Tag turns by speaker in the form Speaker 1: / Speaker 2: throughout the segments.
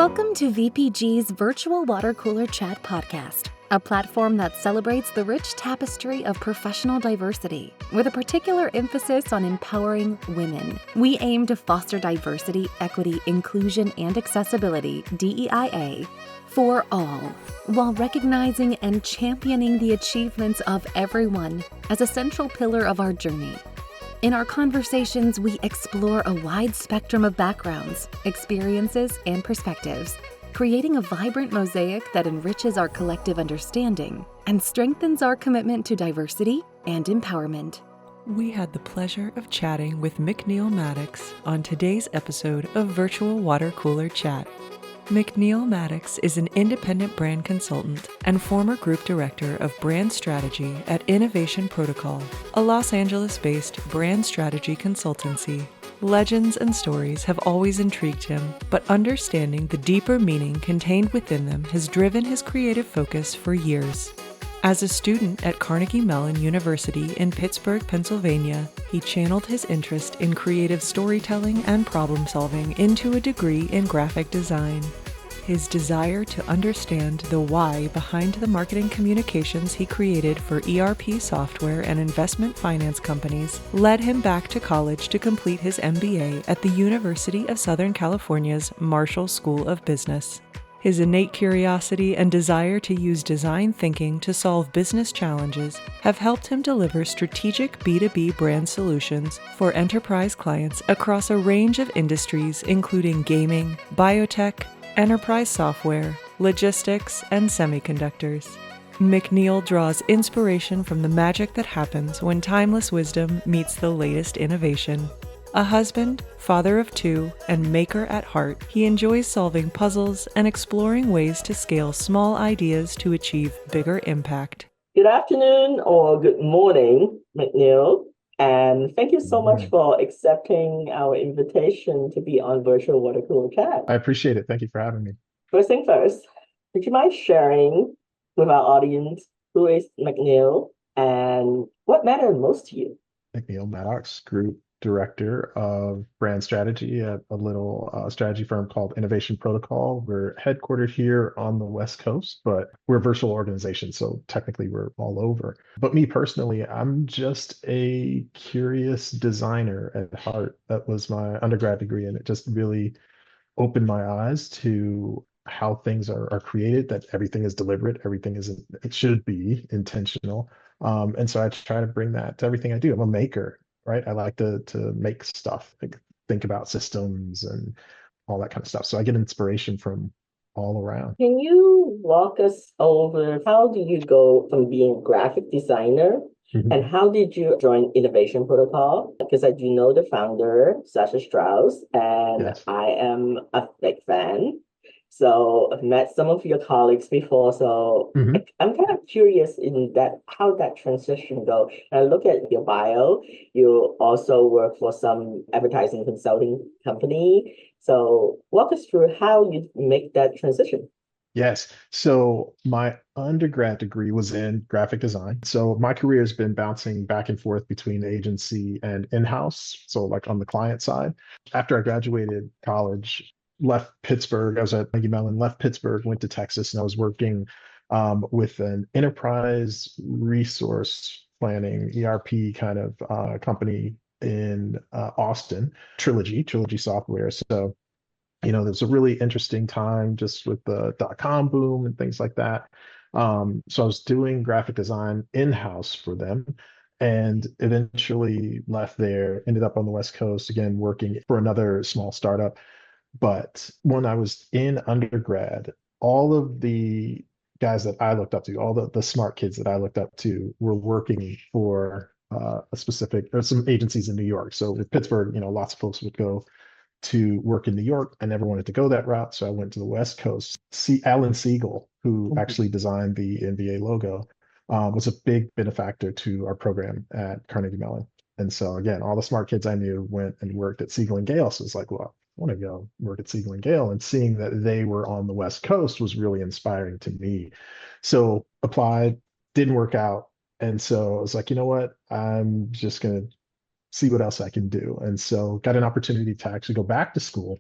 Speaker 1: Welcome to VPG's Virtual Water Cooler Chat podcast, a platform that celebrates the rich tapestry of professional diversity, with a particular emphasis on empowering women. We aim to foster diversity, equity, inclusion, and accessibility, DEIA, for all, while recognizing and championing the achievements of everyone as a central pillar of our journey. In our conversations, we explore a wide spectrum of backgrounds, experiences, and perspectives, creating a vibrant mosaic that enriches our collective understanding and strengthens our commitment to diversity and empowerment.
Speaker 2: We had the pleasure of chatting with McNeal Maddox on today's episode of Virtual Water Cooler Chat. McNeal Maddox is an independent brand consultant and former group director of brand strategy at Innovation Protocol, a Los Angeles-based brand strategy consultancy. Legends and stories have always intrigued him, but understanding the deeper meaning contained within them has driven his creative focus for years. As a student at Carnegie Mellon University in Pittsburgh, Pennsylvania, he channeled his interest in creative storytelling and problem-solving into a degree in graphic design. His desire to understand the why behind the marketing communications he created for ERP software and investment finance companies led him back to college to complete his MBA at the University of Southern California's Marshall School of Business. His innate curiosity and desire to use design thinking to solve business challenges have helped him deliver strategic B2B brand solutions for enterprise clients across a range of industries including gaming, biotech, enterprise software, logistics, and semiconductors. McNeal draws inspiration from the magic that happens when timeless wisdom meets the latest innovation. A husband, father of two, and maker at heart, he enjoys solving puzzles and exploring ways to scale small ideas to achieve bigger impact.
Speaker 3: Good afternoon or good morning, McNeal, and thank you so much for accepting our invitation to be on Virtual Water Cooler Chat.
Speaker 4: I appreciate it. Thank you for having me.
Speaker 3: First thing first, would you mind sharing with our audience who is McNeal and what mattered most to you?
Speaker 4: McNeal Maddox, Group Director of Brand Strategy at a little strategy firm called Innovation Protocol. We're headquartered here on the West Coast, but we're a virtual organization, so technically we're all over. But me personally, I'm just a curious designer at heart. That was my undergrad degree, and it just really opened my eyes to how things are created, that everything is deliberate, everything is, it should be intentional. And so I try to bring that to everything I do. I'm a maker. Right. I like to make stuff, like think about systems and all that kind of stuff. So I get inspiration from all around.
Speaker 3: Can you walk us over how did you go from being a graphic designer and how did you join Innovation Protocol? Because I do know the founder, Sasha Strauss, and
Speaker 4: Yes.
Speaker 3: I am a big fan. So I've met some of your colleagues before, so I'm kind of curious in that how that transition go. And I look at your bio, you also work for some advertising consulting company. So walk us through how you make that transition.
Speaker 4: Yes. So my undergrad degree was in graphic design. So my career has been bouncing back and forth between agency and in-house. So like on the client side. After I graduated college, left Pittsburgh. I was at Carnegie Mellon, left Pittsburgh, went to Texas, and I was working with an enterprise resource planning ERP kind of company in Austin, Trilogy software. So, there's a really interesting time just with the .com boom and things like that. So I was doing graphic design in-house for them, and eventually left there, ended up on the West Coast, again, working for another small startup. But when I was in undergrad, all of the guys that I looked up to, all the smart kids that I looked up to were working for some agencies in New York. So with Pittsburgh, lots of folks would go to work in New York. I never wanted to go that route, so I went to the West Coast. Alan Siegel, who actually designed the NBA logo, was a big benefactor to our program at Carnegie Mellon. And so again, all the smart kids I knew went and worked at Siegel and Gale. So it's like, well, I want to go work at Siegel and Gale, and seeing that they were on the West Coast was really inspiring to me. So applied, didn't work out. And so I was like, you know what? I'm just going to see what else I can do. And so got an opportunity to actually go back to school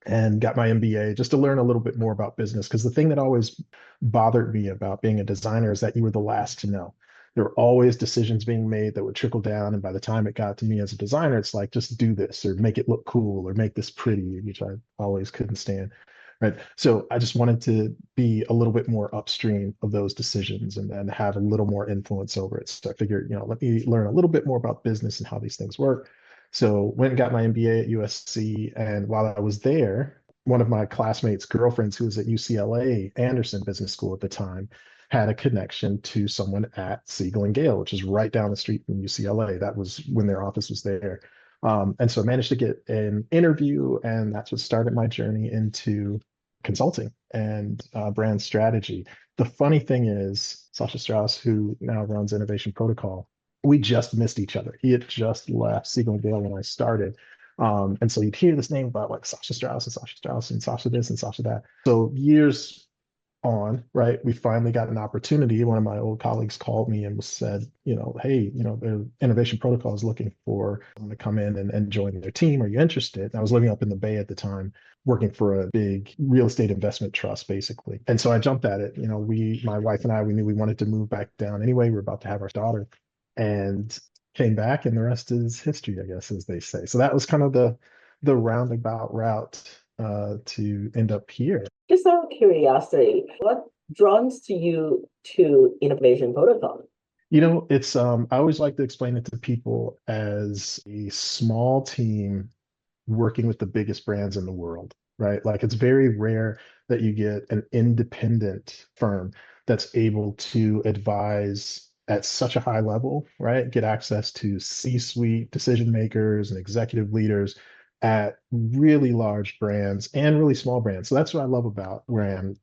Speaker 4: and got my MBA just to learn a little bit more about business. Because the thing that always bothered me about being a designer is that you were the last to know. There were always decisions being made that would trickle down. And by the time it got to me as a designer, it's like, just do this or make it look cool or make this pretty, which I always couldn't stand. Right. So I just wanted to be a little bit more upstream of those decisions and have a little more influence over it. So I figured, let me learn a little bit more about business and how these things work. So went and got my MBA at USC. And while I was there, one of my classmates' girlfriends, who was at UCLA Anderson Business School at the time, had a connection to someone at Siegel and Gale, which is right down the street from UCLA. That was when their office was there. And so I managed to get an interview, and that's what started my journey into consulting and brand strategy. The funny thing is, Sasha Strauss, who now runs Innovation Protocol, we just missed each other. He had just left Siegel and Gale when I started. And so you'd hear this name about like Sasha Strauss and Sasha Strauss and Sasha this and Sasha that. So years on, right, we finally got an opportunity. One of my old colleagues called me and said, hey, the Innovation Protocol is looking for someone to come in and join their team. Are you interested? And I was living up in the Bay at the time, working for a big real estate investment trust, basically. And so I jumped at it. My wife and I, we knew we wanted to move back down anyway. We were about to have our daughter, and came back, and the rest is history, I guess, as they say. So that was kind of the roundabout route to end up here.
Speaker 3: Just out of curiosity, what draws to you to Innovation Protocol?
Speaker 4: It's I always like to explain it to people as a small team working with the biggest brands in the world, right? Like, it's very rare that you get an independent firm that's able to advise at such a high level, right? Get access to C-suite decision makers and executive leaders at really large brands and really small brands. So that's what I love about where I am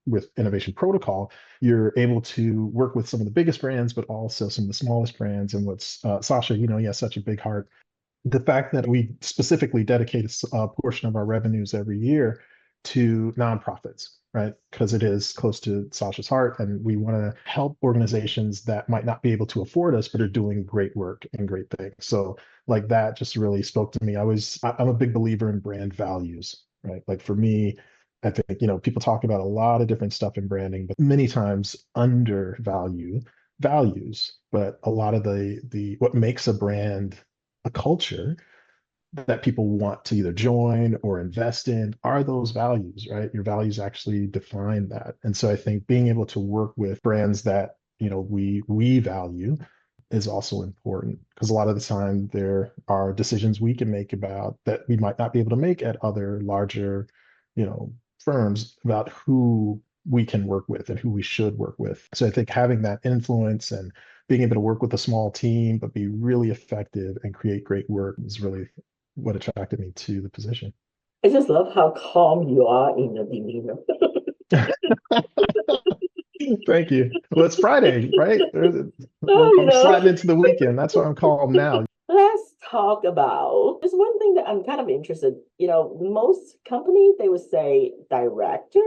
Speaker 4: with Innovation Protocol. You're able to work with some of the biggest brands, but also some of the smallest brands. And what's Sasha, he has such a big heart. The fact that we specifically dedicate a portion of our revenues every year to nonprofits, right? Because it is close to Sasha's heart, and we want to help organizations that might not be able to afford us, but are doing great work and great things. So like that just really spoke to me. I'm a big believer in brand values, right? Like for me, I think, people talk about a lot of different stuff in branding, but many times undervalue values. But a lot of the what makes a brand a culture that people want to either join or invest in are those values, right? Your values actually define that. And so I think being able to work with brands that, we value is also important, because a lot of the time there are decisions we can make about that we might not be able to make at other larger, firms about who we can work with and who we should work with. So I think having that influence and being able to work with a small team, but be really effective and create great work is really what attracted me to the position.
Speaker 3: I just love how calm you are in your demeanor.
Speaker 4: Thank you. Well, it's Friday, right? I'm sliding into the weekend. That's why I'm calm now.
Speaker 3: Let's talk about, there's one thing that I'm kind of interested. Most companies, they would say director,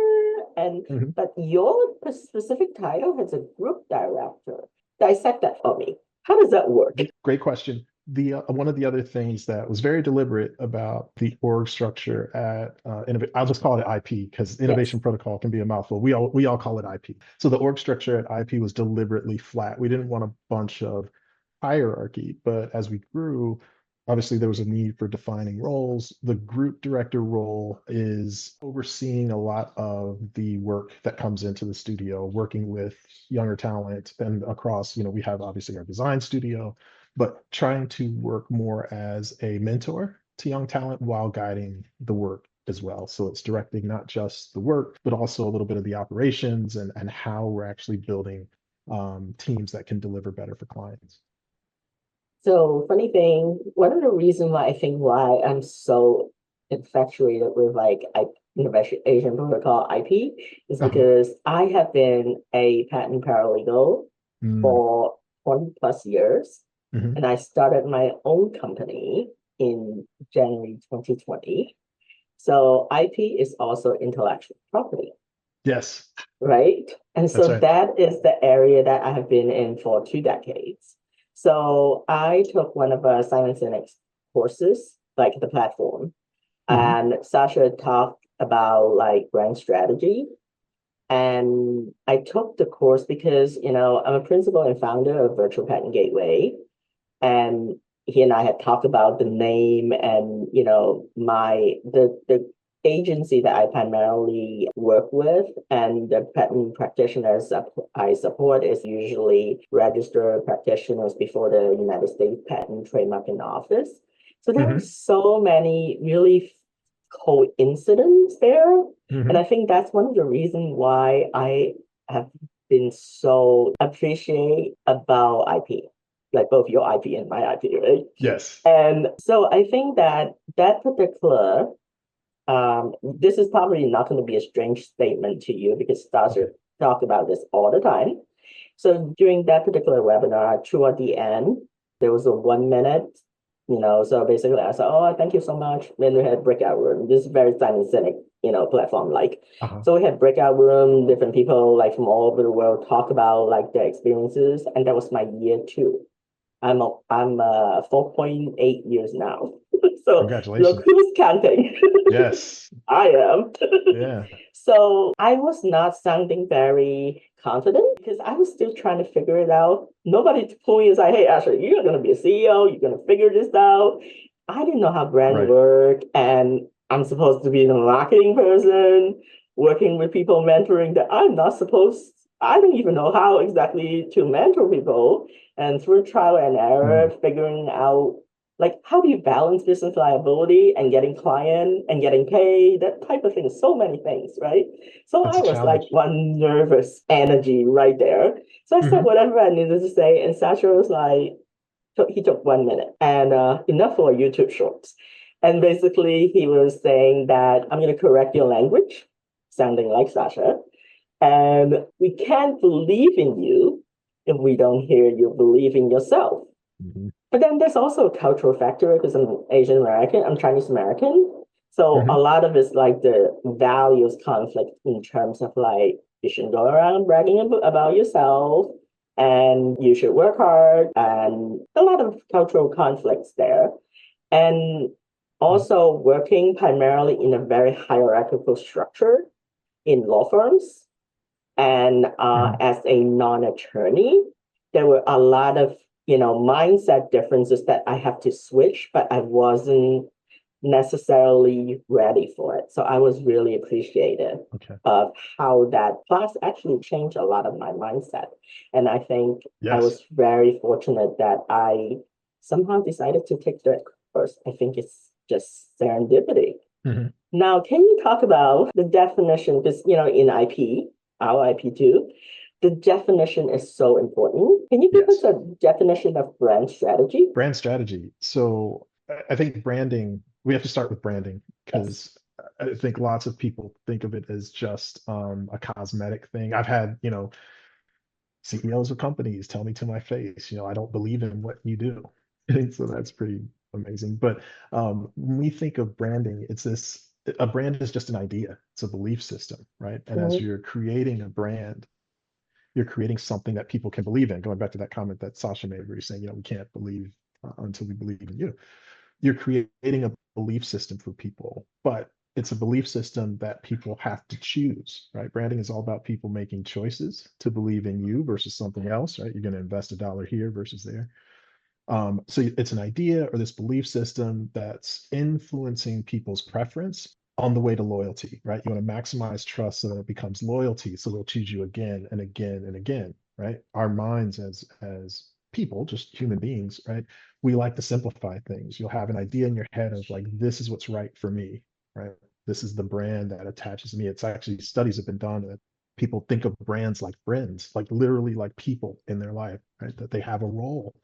Speaker 3: but your specific title has a group director. Dissect that for me. How does that work?
Speaker 4: Great question. One of the other things that was very deliberate about the org structure at I'll just call it IP, because Innovation Protocol can be a mouthful. We all call it IP. So the org structure at IP was deliberately flat. We didn't want a bunch of hierarchy, but as we grew, obviously there was a need for defining roles. The group director role is overseeing a lot of the work that comes into the studio, working with younger talent and across, we have obviously our design studio, but trying to work more as a mentor to young talent while guiding the work as well. So it's directing not just the work, but also a little bit of the operations and how we're actually building teams that can deliver better for clients.
Speaker 3: So funny thing, one of the reasons why I'm so infatuated with Innovation Protocol IP is because I have been a patent paralegal for 20 plus years. And I started my own company in January 2020. So IP is also intellectual property.
Speaker 4: Yes.
Speaker 3: Right? And so that is the area that I have been in for 2 decades. So I took one of Simon Sinek's courses, like the platform. and Sasha talked about like brand strategy. And I took the course because, I'm a principal and founder of Virtual Patent Gateway. And he and I had talked about the name and, the agency that I primarily work with and the patent practitioners I support is usually registered practitioners before the United States Patent Trademark and Office. So there are so many really coincidence there. And I think that's one of the reasons why I have been so appreciate about IP, like both your IP and my IP, right?
Speaker 4: Yes.
Speaker 3: And so I think that particular, this is probably not going to be a strange statement to you because Stasha talk about this all the time. So during that particular webinar, toward the end, there was a 1 minute, so basically I said, oh, thank you so much. Then we had breakout room. This is very Simon Sinek, platform like. So we had breakout room, different people like from all over the world talk about like their experiences. And that was my year 2. I'm 4.8 years now. So
Speaker 4: Congratulations.
Speaker 3: look who's counting.
Speaker 4: Yes.
Speaker 3: I am.
Speaker 4: Yeah.
Speaker 3: So I was not sounding very confident because I was still trying to figure it out. Nobody told me is like, hey, Ashley, you're going to be a CEO. You're going to figure this out. I didn't know how brand work, and I'm supposed to be the marketing person, working with people, mentoring that I'm not supposed. I don't even know how exactly to mentor people. And through trial and error, figuring out like how do you balance business liability and getting client and getting paid, that type of thing, so many things, right? So
Speaker 4: That's
Speaker 3: I
Speaker 4: a
Speaker 3: was like
Speaker 4: challenge.
Speaker 3: one nervous energy right there. So I said whatever I needed to say, and Sasha was like, he took 1 minute and enough for YouTube shorts. And basically he was saying that I'm going to correct your language, sounding like Sasha. And we can't believe in you if we don't hear you believe in yourself. But then there's also a cultural factor because I'm Asian American, I'm Chinese American. So a lot of it's like the values conflict in terms of like, you shouldn't go around bragging about yourself and you should work hard and a lot of cultural conflicts there. And also working primarily in a very hierarchical structure in law firms. And as a non-attorney, there were a lot of, mindset differences that I have to switch, but I wasn't necessarily ready for it. So I was really appreciative of how that class actually changed a lot of my mindset. And I think I was very fortunate that I somehow decided to take that course. I think it's just serendipity. Now, can you talk about the definition? Because, in IP, our IP too, the definition is so important. Can you give us a definition of brand strategy?
Speaker 4: Brand strategy. So I think branding, we have to start with branding because I think lots of people think of it as just a cosmetic thing. I've had, CEOs of companies tell me to my face, I don't believe in what you do. And so that's pretty amazing. But when we think of branding, a brand is just an idea. It's a belief system, right? And as you're creating a brand, you're creating something that people can believe in. Going back to that comment that Sasha made, where you're saying, we can't believe until we believe in you. You're creating a belief system for people, but it's a belief system that people have to choose, right? Branding is all about people making choices to believe in you versus something else, right? You're going to invest $1 here versus there. So it's an idea or this belief system that's influencing people's preference on the way to loyalty, right? You want to maximize trust so that it becomes loyalty, so they'll choose you again and again and again, right? Our minds as people, just human beings, right? We like to simplify things. You'll have an idea in your head of like, this is what's right for me, right? This is the brand that attaches to me. It's actually studies have been done that people think of brands like friends, like literally like people in their life, right? That they have a role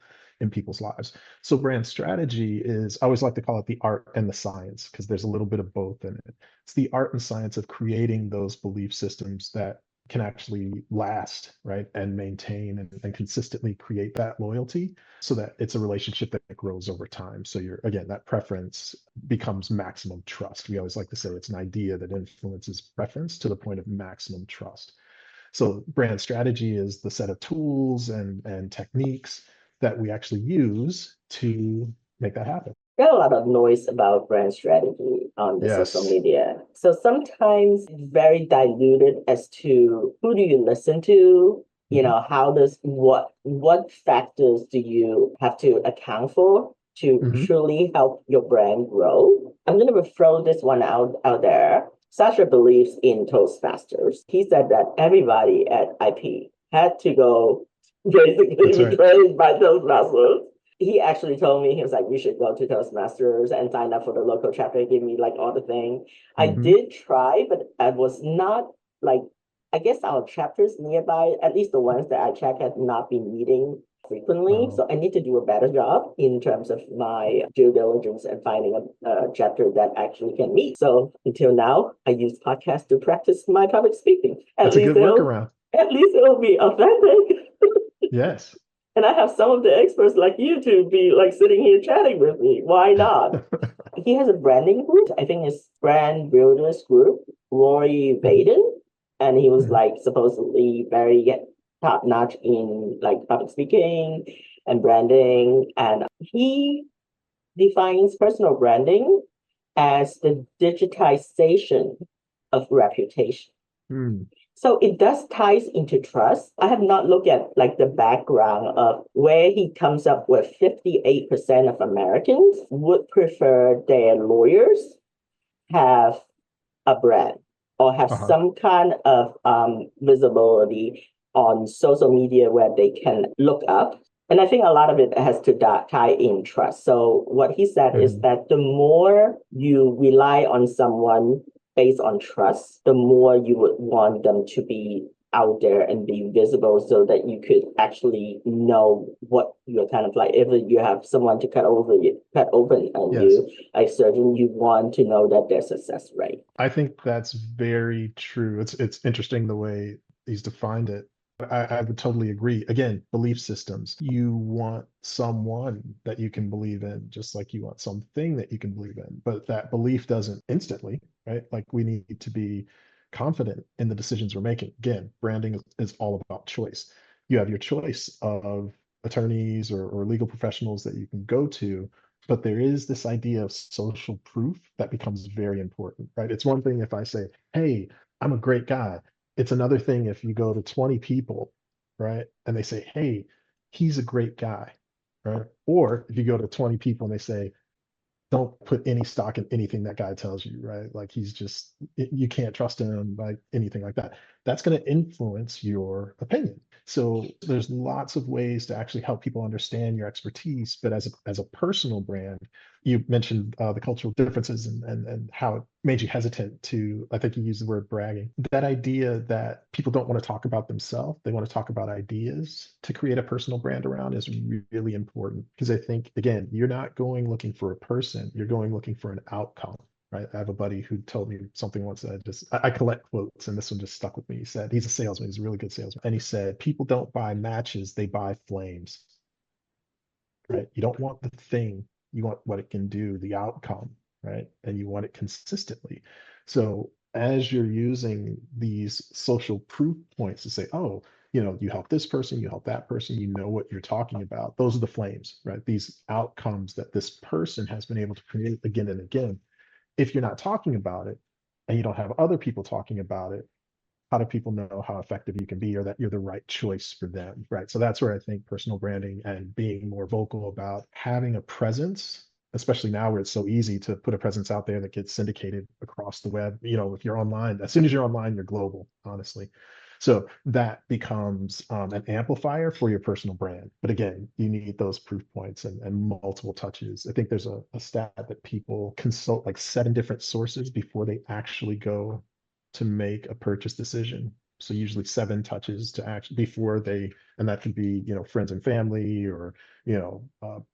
Speaker 4: in people's lives. So brand strategy is, I always like to call it the art and the science because there's a little bit of both in it. It's the art and science of creating those belief systems that can actually last, right? And maintain and consistently create that loyalty so that it's a relationship that grows over time. So again, that preference becomes maximum trust. We always like to say it's an idea that influences preference to the point of maximum trust. So brand strategy is the set of tools and techniques that we actually use to make that happen.
Speaker 3: There are a lot of noise about brand strategy on the social
Speaker 4: Yes.
Speaker 3: media. So sometimes it's very diluted as to who do you listen to?
Speaker 4: Mhm.
Speaker 3: How does what factors do you have to account for to
Speaker 4: Mhm.
Speaker 3: truly help your brand grow? I'm gonna throw this one out there. Sasha believes in Toastmasters. He said that everybody at IP had to go basically
Speaker 4: That's
Speaker 3: be
Speaker 4: right.
Speaker 3: trained by Toastmasters. He actually told me, he was like, you should go to Toastmasters and sign up for the local chapter, give me like all the thing. I
Speaker 4: Mhm.
Speaker 3: did try, but I was not like, I guess our chapters nearby, at least the ones that I check, had not been meeting frequently.
Speaker 4: Oh,
Speaker 3: So I need to do a better job in terms of my due diligence and finding a chapter that actually can meet. So until now, I use podcasts to practice my public speaking.
Speaker 4: that's a good workaround.
Speaker 3: At least it'll be authentic.
Speaker 4: Yes.
Speaker 3: And I have some of the experts like you to be like sitting here chatting with me. Why not? He has a branding group. I think it's Brand Builders Group, Roy
Speaker 4: Mhm.
Speaker 3: Vaden. And he was
Speaker 4: Mhm.
Speaker 3: like supposedly very top notch in like public speaking and branding. And he defines personal branding as the digitization of reputation.
Speaker 4: Mm.
Speaker 3: So it does ties into trust. I have not looked at like the background of where he comes up with 58% of Americans would prefer their lawyers have a brand or have
Speaker 4: Uh-huh.
Speaker 3: some kind of visibility on social media where they can look up. And I think a lot of it has to tie in trust. So what he said is
Speaker 4: Mhm.
Speaker 3: that the more you rely on someone based on trust, the more you would want them to be out there and be visible so that you could actually know what you're kind of like. If you have someone to cut open on
Speaker 4: Yes.
Speaker 3: you, like surgeon, you want to know that their success rate.
Speaker 4: I think that's very true. It's interesting the way he's defined it. I would totally agree. Again, belief systems. You want someone that you can believe in, just like you want something that you can believe in. But that belief doesn't instantly, right? Like we need to be confident in the decisions we're making. Again, branding is all about choice. You have your choice of attorneys or legal professionals that you can go to, but there is this idea of social proof that becomes very important, right? It's one thing if I say, hey, I'm a great guy. It's another thing if you go to 20 people, right? And they say, hey, he's a great guy, right? Or if you go to 20 people and they say, don't put any stock in anything that guy tells you, right? Like he's just, you can't trust him, like anything like that. That's going to influence your opinion. So there's lots of ways to actually help people understand your expertise. But as a personal brand, you mentioned the cultural differences and how it made you hesitant to, I think you used the word bragging. That idea that people don't want to talk about themselves, they want to talk about ideas to create a personal brand around is really important. Because I think, again, you're not going looking for a person, you're going looking for an outcome. Right. I have a buddy who told me something once that I collect quotes, and this one just stuck with me. He said, he's a salesman, he's a really good salesman. And he said, people don't buy matches, they buy flames. Right? You don't want the thing, you want what it can do, the outcome, right? And you want it consistently. So as you're using these social proof points to say, oh, you help this person, you help that person, you know what you're talking about. Those are the flames, right? These outcomes that this person has been able to create again and again. If you're not talking about it and you don't have other people talking about it, how do people know how effective you can be or that you're the right choice for them, right? So that's where I think personal branding and being more vocal about having a presence, especially now where it's so easy to put a presence out there that gets syndicated across the web. If you're online, as soon as you're online, you're global, honestly. So that becomes an amplifier for your personal brand. But again, you need those proof points and multiple touches. I think there's a stat that people consult like 7 different sources before they actually go to make a purchase decision. So usually 7 touches to act before they, and that can be, friends and family or,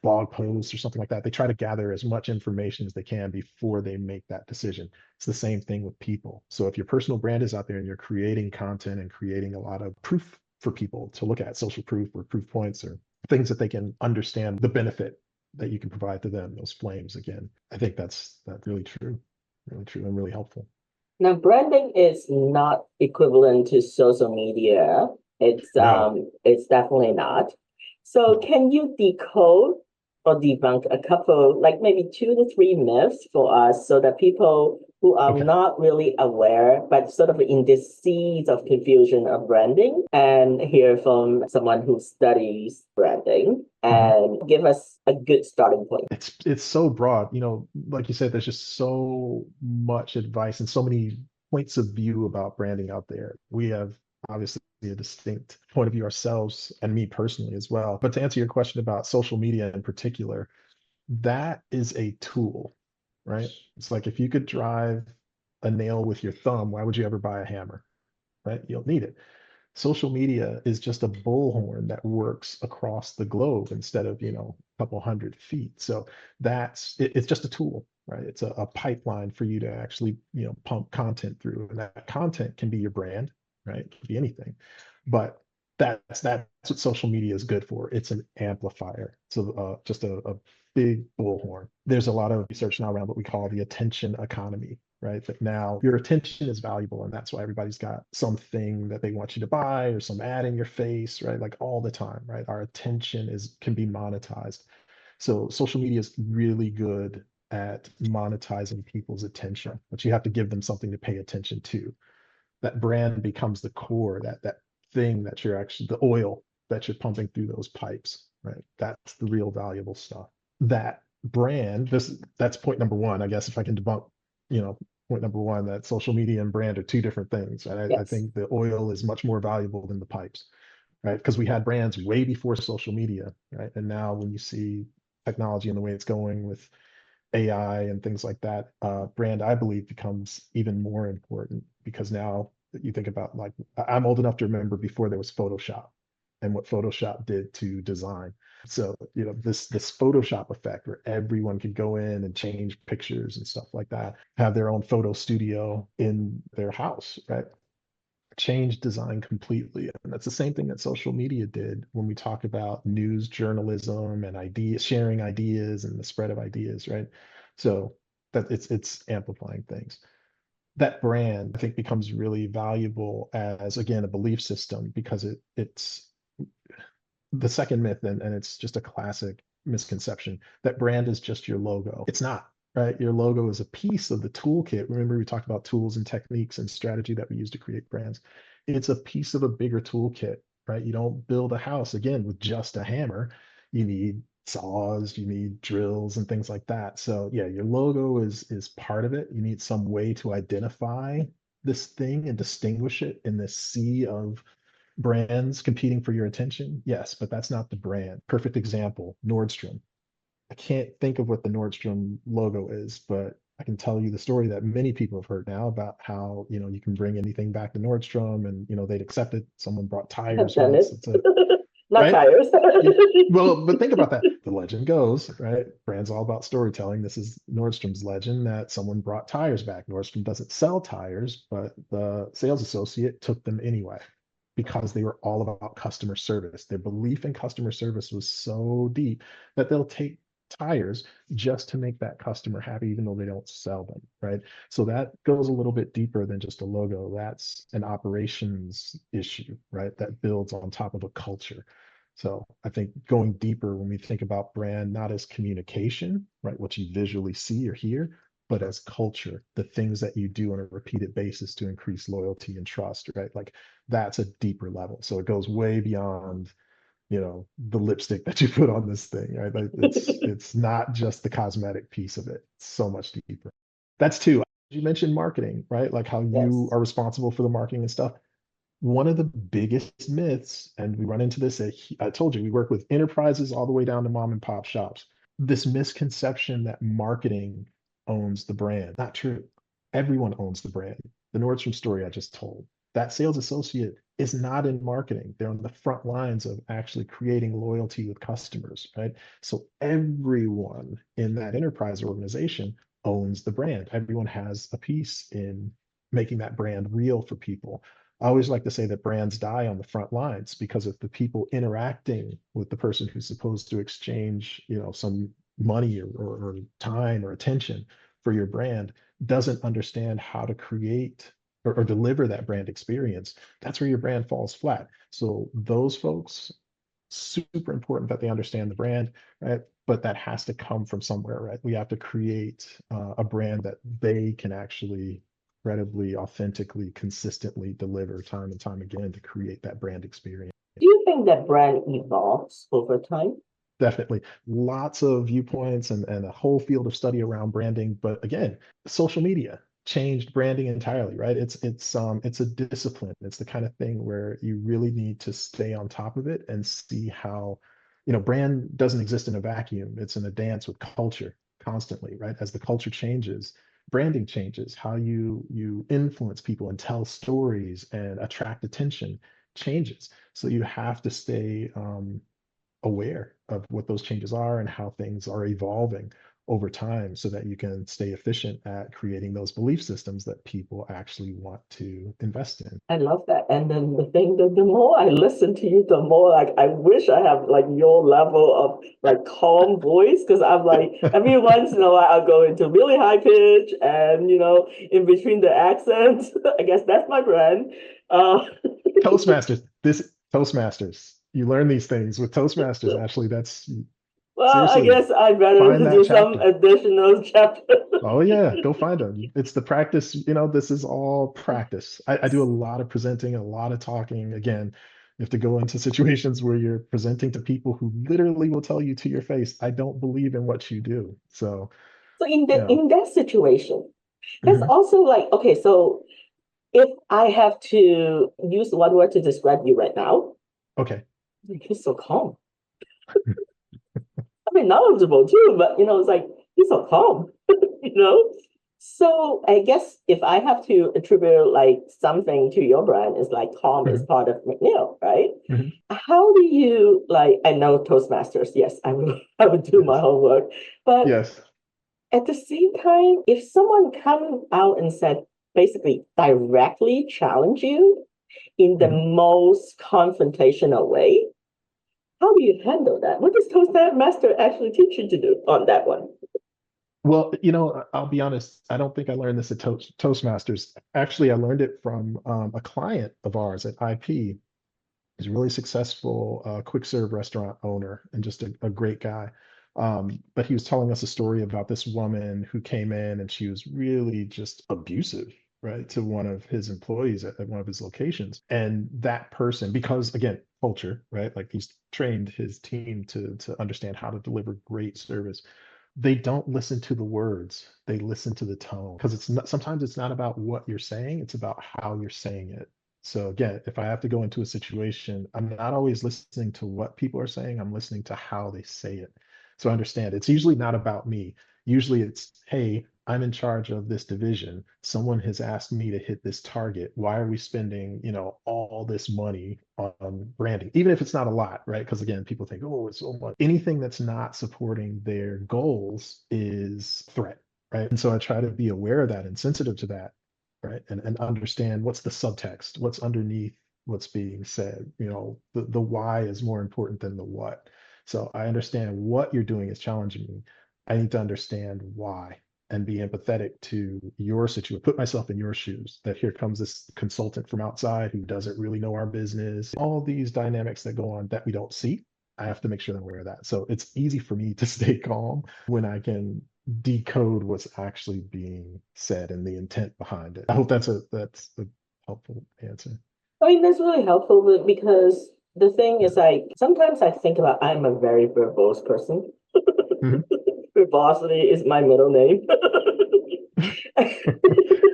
Speaker 4: blog posts or something like that. They try to gather as much information as they can before they make that decision. It's the same thing with people. So if your personal brand is out there and you're creating content and creating a lot of proof for people to look at, social proof or proof points or things that they can understand the benefit that you can provide to them, those flames again. I think that's really true and really helpful.
Speaker 3: Now, branding is not equivalent to social media. It's
Speaker 4: No,
Speaker 3: it's definitely not. So
Speaker 4: no.
Speaker 3: can you decode or debunk a couple, like maybe 2 to 3 myths for us so that people who are
Speaker 4: Okay.
Speaker 3: not really aware, but sort of in this seas of confusion of branding, and hear from someone who studies branding and give us a good starting point.
Speaker 4: It's so broad, like you said, there's just so much advice and so many points of view about branding out there. We have obviously a distinct point of view ourselves and me personally as well. But to answer your question about social media in particular, that is a tool, right? It's like if you could drive a nail with your thumb, why would you ever buy a hammer, right? You'll need it. Social media is just a bullhorn that works across the globe instead of, a couple 100 feet. So it's just a tool, right? It's a pipeline for you to actually, pump content through. And that content can be your brand, right? It can be anything. But that's what social media is good for. It's an amplifier. So just a big bullhorn. There's a lot of research now around what we call the attention economy, right? That now your attention is valuable, and that's why everybody's got something that they want you to buy or some ad in your face, right? Like all the time, right? Our attention can be monetized. So social media is really good at monetizing people's attention, but you have to give them something to pay attention to. That brand becomes the core, that thing that you're actually the oil that you're pumping through those pipes, right? That's the real valuable stuff. That brand, that's point number one, I guess, if I can debunk, point number one, that social media and brand are two different things. And I
Speaker 3: Yes.
Speaker 4: think the oil is much more valuable than the pipes, right? Because we had brands way before social media, right? And now when you see technology and the way it's going with AI and things like that, brand, I believe, becomes even more important because now that you think about, like, I'm old enough to remember before there was Photoshop and what Photoshop did to design. So, this Photoshop effect where everyone could go in and change pictures and stuff like that, have their own photo studio in their house, right? Changed design completely. And that's the same thing that social media did when we talk about news journalism and ideas, sharing ideas and the spread of ideas, right? So that it's amplifying things. That brand, I think, becomes really valuable as, again, a belief system because it's the second myth, and it's just a classic misconception that brand is just your logo. It's not, right? Your logo is a piece of the toolkit. Remember, we talked about tools and techniques and strategy that we use to create brands. It's a piece of a bigger toolkit, right? You don't build a house again with just a hammer. You need saws, you need drills and things like that. So yeah, your logo is part of it. You need some way to identify this thing and distinguish it in this sea of brands competing for your attention. Yes, but that's not the brand. Perfect example, Nordstrom. I can't think of what the Nordstrom logo is, but I can tell you the story that many people have heard now about how, you can bring anything back to Nordstrom and, they'd accept it. Someone brought
Speaker 3: I've
Speaker 4: tires
Speaker 3: done it.
Speaker 4: once. It's a
Speaker 3: Not
Speaker 4: right.
Speaker 3: tires.
Speaker 4: Well, but think about that. The legend goes, right? Brand's all about storytelling. This is Nordstrom's legend that someone brought tires back. Nordstrom doesn't sell tires, but the sales associate took them anyway because they were all about customer service. Their belief in customer service was so deep that they'll take tires just to make that customer happy, even though they don't sell them, right? So that goes a little bit deeper than just a logo. That's an operations issue, right? That builds on top of a culture. So I think going deeper when we think about brand, not as communication, right? What you visually see or hear, but as culture, the things that you do on a repeated basis to increase loyalty and trust, right? Like that's a deeper level. So it goes way beyond, the lipstick that you put on this thing, right? Like it's not just the cosmetic piece of it. It's so much deeper. That's two. You mentioned marketing, right? Like how you
Speaker 3: Yes.
Speaker 4: are responsible for the marketing and stuff. One of the biggest myths, and we run into this I told you, we work with enterprises all the way down to mom and pop shops. This misconception that marketing owns the brand. Not true. Everyone owns the brand. The Nordstrom story I just told. That sales associate is not in marketing. They're on the front lines of actually creating loyalty with customers, right? So everyone in that enterprise organization owns the brand. Everyone has a piece in making that brand real for people. I always like to say that brands die on the front lines because if the people interacting with the person who's supposed to exchange, some money or time or attention for your brand doesn't understand how to create or deliver that brand experience, that's where your brand falls flat. So those folks, super important that they understand the brand, right? but that has to come from somewhere, right? We have to create a brand that they can actually credibly, authentically, consistently deliver time and time again to create that brand experience.
Speaker 3: Do you think that brand evolves over time?
Speaker 4: Definitely lots of viewpoints and a whole field of study around branding. But again, social media changed branding entirely, right? It's a discipline. It's the kind of thing where you really need to stay on top of it and see how, brand doesn't exist in a vacuum. It's in a dance with culture constantly, right? As the culture changes, branding changes. How you influence people and tell stories and attract attention changes. So you have to stay aware of what those changes are and how things are evolving over time so that you can stay efficient at creating those belief systems that people actually want to invest in.
Speaker 3: I love that. And then the thing, the more I listen to you, the more like I wish I have like your level of like calm voice. Cause I'm like, every once in a while I'll go into really high pitch and, in between the accents, I guess that's my brand.
Speaker 4: Toastmasters. You learn these things with Toastmasters. Actually, that's
Speaker 3: Well, I
Speaker 4: seriously
Speaker 3: guess I better
Speaker 4: find that
Speaker 3: do some
Speaker 4: chapter.
Speaker 3: additional chapter.
Speaker 4: Oh yeah, go find them. It's the practice. This is all practice. I do a lot of presenting, a lot of talking. Again, you have to go into situations where you're presenting to people who literally will tell you to your face, "I don't believe in what you do." So,
Speaker 3: So in
Speaker 4: you
Speaker 3: the
Speaker 4: know,
Speaker 3: in that situation, that's
Speaker 4: mhm.
Speaker 3: also like, okay, so if I have to use one word to describe you right now,
Speaker 4: Okay.
Speaker 3: you're so calm. I mean, knowledgeable too, but it's like you're so calm, you know? So I guess if I have to attribute like something to your brand, is like calm is
Speaker 4: Mhm.
Speaker 3: part of McNeil, right?
Speaker 4: Mhm.
Speaker 3: How do you like, I know Toastmasters, yes, I would do my
Speaker 4: Yes.
Speaker 3: homework, but
Speaker 4: Yes.
Speaker 3: at the same time, if someone come out and said, basically directly challenge you in the
Speaker 4: Mhm.
Speaker 3: most confrontational way, how do you handle that? What does Toastmaster actually teach you to do on that one?
Speaker 4: Well, I'll be honest. I don't think I learned this at Toastmasters. Actually, I learned it from a client of ours at IP. He's a really successful quick serve restaurant owner and just a great guy. But he was telling us a story about this woman who came in and she was really just abusive, right, to one of his employees at one of his locations. And that person, because again, culture, right, like he's trained his team to understand how to deliver great service. They don't listen to the words, they listen to the tone, because sometimes it's not about what you're saying, it's about how you're saying it. So again, if I have to go into a situation, I'm not always listening to what people are saying, I'm listening to how they say it. So I understand it's usually not about me. Usually it's, hey, I'm in charge of this division. Someone has asked me to hit this target. Why are we spending, all this money on branding? Even if it's not a lot, right? Because again, people think, oh, it's so much. Anything that's not supporting their goals is threat, right? And so I try to be aware of that and sensitive to that, right? And understand what's the subtext, what's underneath what's being said. The why is more important than the what. So I understand what you're doing is challenging me. I need to understand why and be empathetic to your situation, put myself in your shoes, that here comes this consultant from outside who doesn't really know our business, all these dynamics that go on that we don't see. I have to make sure that I'm aware of that. So it's easy for me to stay calm when I can decode what's actually being said and the intent behind it. I hope that's a helpful answer.
Speaker 3: I mean, that's really helpful because the thing is,
Speaker 4: Yeah.
Speaker 3: like, sometimes I think about I'm a very verbose person.
Speaker 4: Mhm.
Speaker 3: Verbosity is my middle name.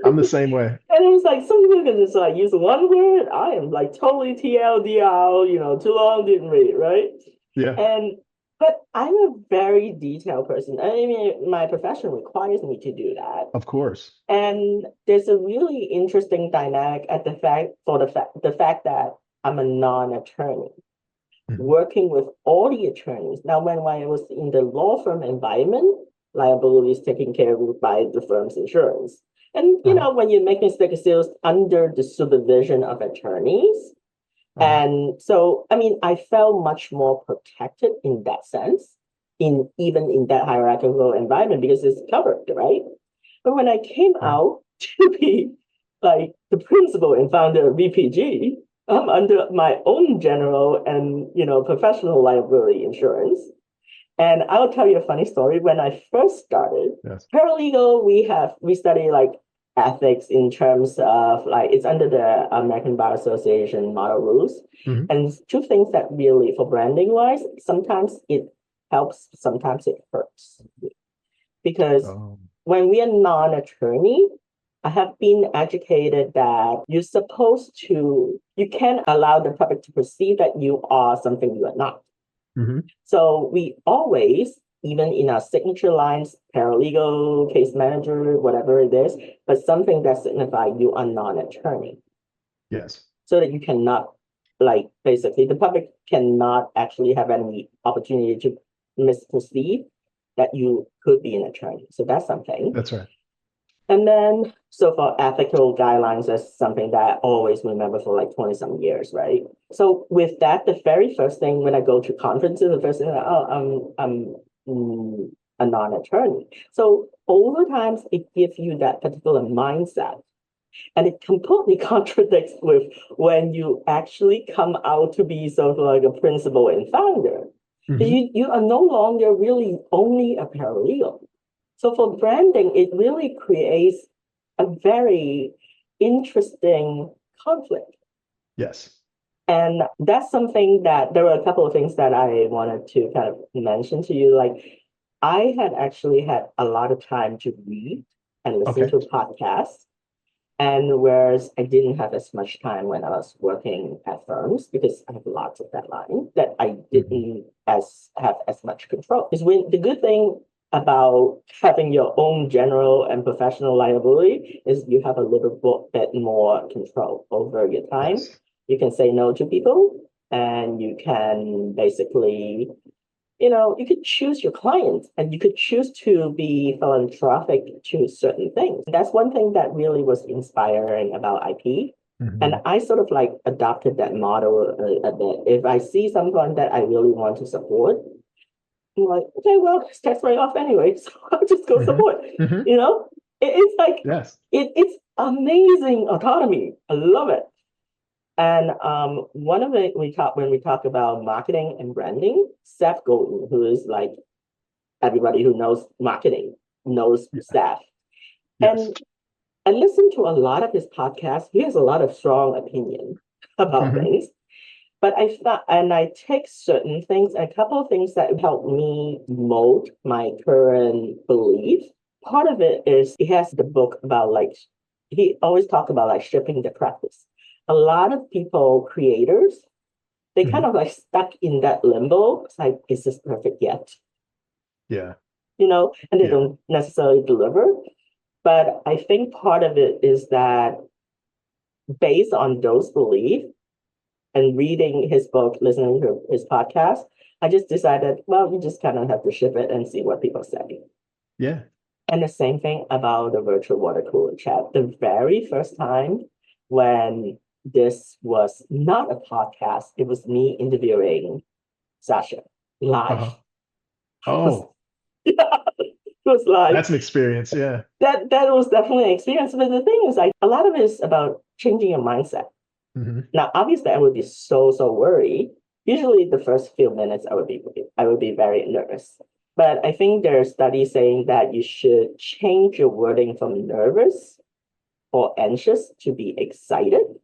Speaker 4: I'm the same way.
Speaker 3: And it was like some people can just like use one word. I am like totally TLDR, too long, didn't read, right?
Speaker 4: Yeah,
Speaker 3: And but I'm a very detailed person. I mean, my profession requires me to do that.
Speaker 4: of course.
Speaker 3: And there's a really interesting dynamic at the fact that I'm a non-attorney
Speaker 4: Mhm.
Speaker 3: working with all the attorneys. Now, when I was in the law firm environment, liability is taken care of by the firm's insurance. And
Speaker 4: Uh-huh.
Speaker 3: when you make mistakes, it's under the supervision of attorneys.
Speaker 4: Uh-huh.
Speaker 3: And so, I mean, I felt much more protected in that sense, even in that hierarchical environment because it's covered, right? But when I came
Speaker 4: Uh-huh.
Speaker 3: out to be like the principal and founder of VPG, I'm under my own general and professional liability insurance. And I will tell you a funny story. When I first started,
Speaker 4: Yes.
Speaker 3: paralegal, we study like ethics in terms of like it's under the American Bar Association model rules.
Speaker 4: Mhm.
Speaker 3: And two things that really for branding wise, sometimes it helps, sometimes it hurts. Because
Speaker 4: Oh,
Speaker 3: when we are non-attorney, I have been educated that you can't allow the public to perceive that you are something you are not.
Speaker 4: mhm.
Speaker 3: So we always, even in our signature lines, paralegal, case manager, whatever it is, but something that signifies you are non-attorney,
Speaker 4: Yes.
Speaker 3: so that you cannot, like, basically, the public cannot actually have any opportunity to misperceive that you could be an attorney. So that's something.
Speaker 4: That's right.
Speaker 3: And then, so for ethical guidelines, that's something that I always remember for like 20 some years, right? So with that, the very first thing when I go to conferences, the first thing, I'm a non-attorney. So over times, it gives you that particular mindset. And it completely contradicts with when you actually come out to be sort of like a principal and founder.
Speaker 4: Mhm.
Speaker 3: You are no longer really only a paralegal. So for branding, it really creates a very interesting conflict.
Speaker 4: Yes.
Speaker 3: And that's something that there were a couple of things that I wanted to kind of mention to you. Like, I had actually had a lot of time to read and listen
Speaker 4: Okay.
Speaker 3: to podcasts. And whereas I didn't have as much time when I was working at firms because I have lots of deadline that I
Speaker 4: Mhm.
Speaker 3: didn't have as much control. Because when the good thing about having your own general and professional liability is you have a little bit more control over your time.
Speaker 4: Yes.
Speaker 3: You can say no to people and you can basically you could choose your clients and you could choose to be philanthropic to certain things. That's one thing that really was inspiring about IP. And
Speaker 4: Mhm.
Speaker 3: I sort of like adopted that model a bit. If I see someone that I really want to support, I'm like, okay, well, it's tax write off anyway, so I'll just go
Speaker 4: Mhm.
Speaker 3: support.
Speaker 4: Mhm.
Speaker 3: You know, it's like
Speaker 4: Yes.
Speaker 3: it's amazing autonomy. I love it. And one of it when we talk about marketing and branding, Seth Godin, who is like everybody who knows marketing knows
Speaker 4: Yeah.
Speaker 3: Seth.
Speaker 4: Yes.
Speaker 3: And I listen to a lot of his podcasts. He has a lot of strong opinion about
Speaker 4: Mhm.
Speaker 3: things. But I thought, and I take certain things, a couple of things that help me mold my current belief. Part of it is he has the book about like, he always talk about like shipping the practice. A lot of people, creators, they kind
Speaker 4: Mhm.
Speaker 3: of like stuck in that limbo. It's like, is this perfect yet?
Speaker 4: Yeah.
Speaker 3: And they
Speaker 4: Yeah.
Speaker 3: don't necessarily deliver. But I think part of it is that based on those beliefs and reading his book, listening to his podcast, I just decided, well, you just kind of have to ship it and see what people say.
Speaker 4: Yeah.
Speaker 3: And the same thing about the virtual water cooler chat. The very first time when this was not a podcast, it was me interviewing Sasha live.
Speaker 4: Uh-huh. Oh,
Speaker 3: It was live.
Speaker 4: that's an experience. Yeah.
Speaker 3: That was definitely an experience. But the thing is, like, a lot of it is about changing your mindset.
Speaker 4: Mhm.
Speaker 3: Now, obviously, I would be so worried. Usually, the first few minutes, I would be very nervous. But I think there are studies saying that you should change your wording from nervous or anxious to be excited. So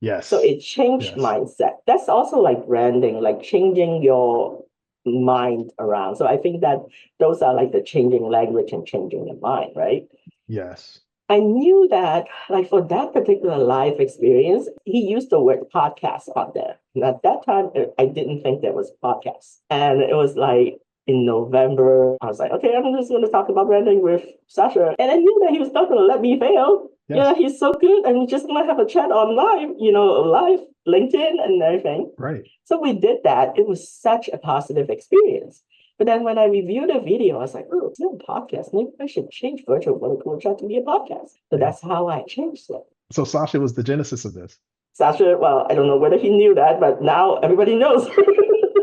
Speaker 4: Yes.
Speaker 3: it changed
Speaker 4: Yes.
Speaker 3: mindset. That's also like branding, like changing your mind around. So I think that those are like the changing language and changing your mind, right?
Speaker 4: Yes.
Speaker 3: I knew that, like for that particular live experience, he used the word podcast on there. And at that time, I didn't think there was podcast. And it was like in November, I was like, okay, I'm just going to talk about branding with Sasha. And I knew that he was not going to let me fail.
Speaker 4: Yes.
Speaker 3: He's so good. And we're just going to have a chat on live, live LinkedIn and everything.
Speaker 4: Right.
Speaker 3: So we did that. It was such a positive experience. But then when I reviewed the video, I was like, oh, it's not a podcast. Maybe I should change virtual water cooler chat to be a podcast. So
Speaker 4: Yeah.
Speaker 3: that's how I changed it.
Speaker 4: So Sasha was the genesis of this.
Speaker 3: Sasha, well, I don't know whether he knew that, but now everybody knows.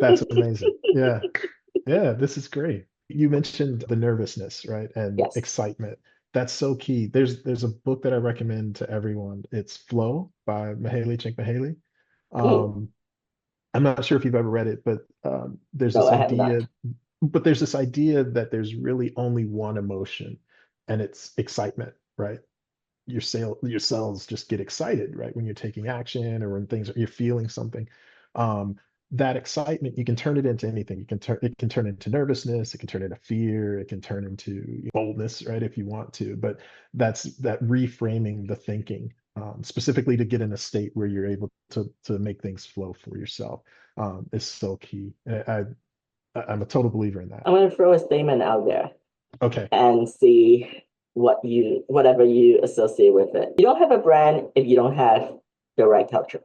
Speaker 4: That's amazing. Yeah. Yeah. This is great. You mentioned the nervousness, right? And
Speaker 3: Yes.
Speaker 4: excitement. That's so key. There's a book that I recommend to everyone. It's Flow by Mihaly Csikszentmihalyi.
Speaker 3: Mm.
Speaker 4: I'm not sure if you've ever read it, but there's
Speaker 3: No,
Speaker 4: this
Speaker 3: I have
Speaker 4: idea.
Speaker 3: not.
Speaker 4: but there's this idea that there's really only one emotion, and it's excitement, right? Your cells just get excited, right? When you're taking action or when things you're feeling something. Um, that excitement, you can turn it into anything. It can turn into nervousness, it can turn into fear, it can turn into boldness, right? If you want to. But that's that reframing the thinking, specifically to get in a state where you're able to make things flow for yourself, is so key. I'm a total believer in that.
Speaker 3: I'm going to throw a statement out there
Speaker 4: Okay.
Speaker 3: and see whatever you associate with it. You don't have a brand if you don't have the right culture.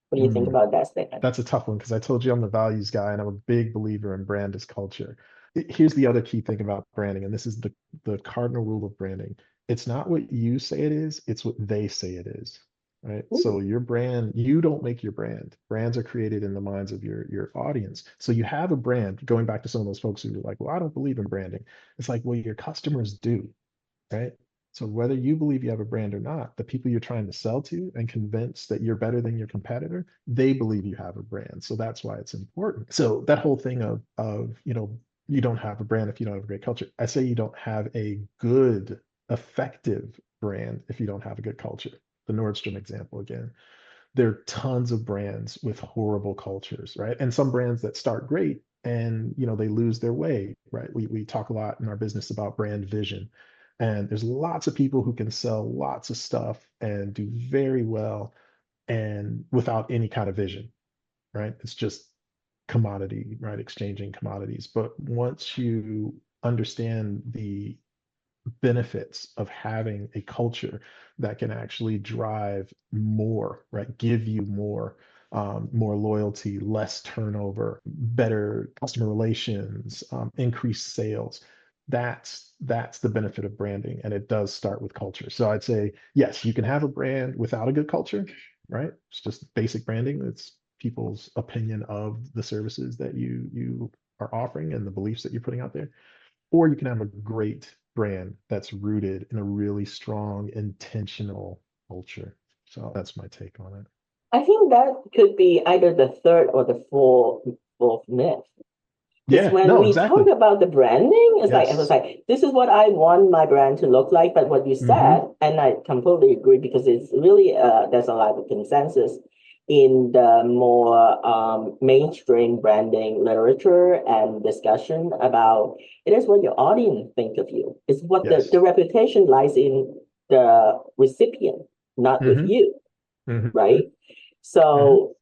Speaker 3: What do you think about that statement?
Speaker 4: That's a tough one because I told you I'm the values guy and I'm a big believer in brand as culture. Here's the other key thing about branding, and this is the cardinal rule of branding. It's not what you say it is, it's what they say it is. Right.
Speaker 3: Ooh.
Speaker 4: So your brand, you don't make your brand. Brands are created in the minds of your audience. So you have a brand, going back to some of those folks who are like, well, I don't believe in branding. It's like, well, your customers do, right? So whether you believe you have a brand or not, the people you're trying to sell to and convince that you're better than your competitor, they believe you have a brand. So that's why it's important. So that whole thing of you don't have a brand if you don't have a great culture. I say you don't have a good, effective brand if you don't have a good culture. The Nordstrom example again. There are tons of brands with horrible cultures, right? And some brands that start great and they lose their way, right? We talk a lot in our business about brand vision. And there's lots of people who can sell lots of stuff and do very well and without any kind of vision, right? It's just commodity, right? Exchanging commodities. But once you understand the benefits of having a culture that can actually drive more, right? Give you more loyalty, less turnover, better customer relations, increased sales. That's the benefit of branding, and it does start with culture. So I'd say yes, you can have a brand without a good culture, right? It's just basic branding. It's people's opinion of the services that you are offering and the beliefs that you're putting out there. Or you can have a great brand that's rooted in a really strong, intentional culture. So that's my take on it.
Speaker 3: I think that could be either the third or the fourth myth. Because
Speaker 4: Yeah,
Speaker 3: when
Speaker 4: no,
Speaker 3: we
Speaker 4: exactly.
Speaker 3: talk about the branding, it was
Speaker 4: Yes.
Speaker 3: like, this is what I want my brand to look like. But what you
Speaker 4: Hmm.
Speaker 3: said, and I completely agree, because it's really there's a lot of consensus in the more mainstream branding literature and discussion about it is what your audience think of you. It's what
Speaker 4: Yes.
Speaker 3: the reputation lies in the recipient, not with
Speaker 4: Hmm.
Speaker 3: you,
Speaker 4: Hmm.
Speaker 3: right?
Speaker 4: Hmm.
Speaker 3: So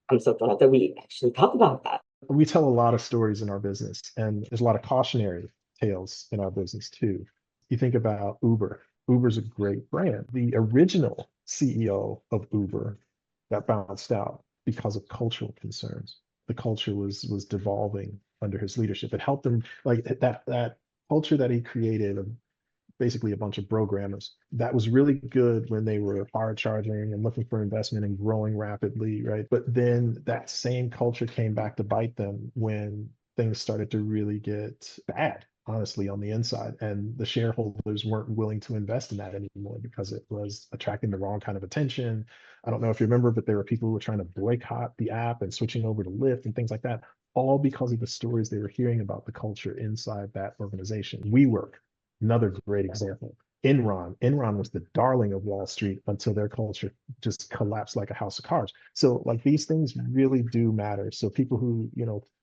Speaker 3: I'm so glad that we actually talk about that.
Speaker 4: We tell a lot of stories in our business, and there's a lot of cautionary tales in our business too. You think about Uber. Uber's a great brand. The original CEO of Uber got bounced out because of cultural concerns. The culture was devolving under his leadership. It helped him, like that culture that he created of basically a bunch of programmers. That was really good when they were hard charging and looking for investment and growing rapidly, right? But then that same culture came back to bite them when things started to really get bad, honestly, on the inside. And the shareholders weren't willing to invest in that anymore because it was attracting the wrong kind of attention. I don't know if you remember, but there were people who were trying to boycott the app and switching over to Lyft and things like that, all because of the stories they were hearing about the culture inside that organization. WeWork, another great example. Enron was the darling of Wall Street until their culture just collapsed like a house of cards. So like these things really do matter. So people who,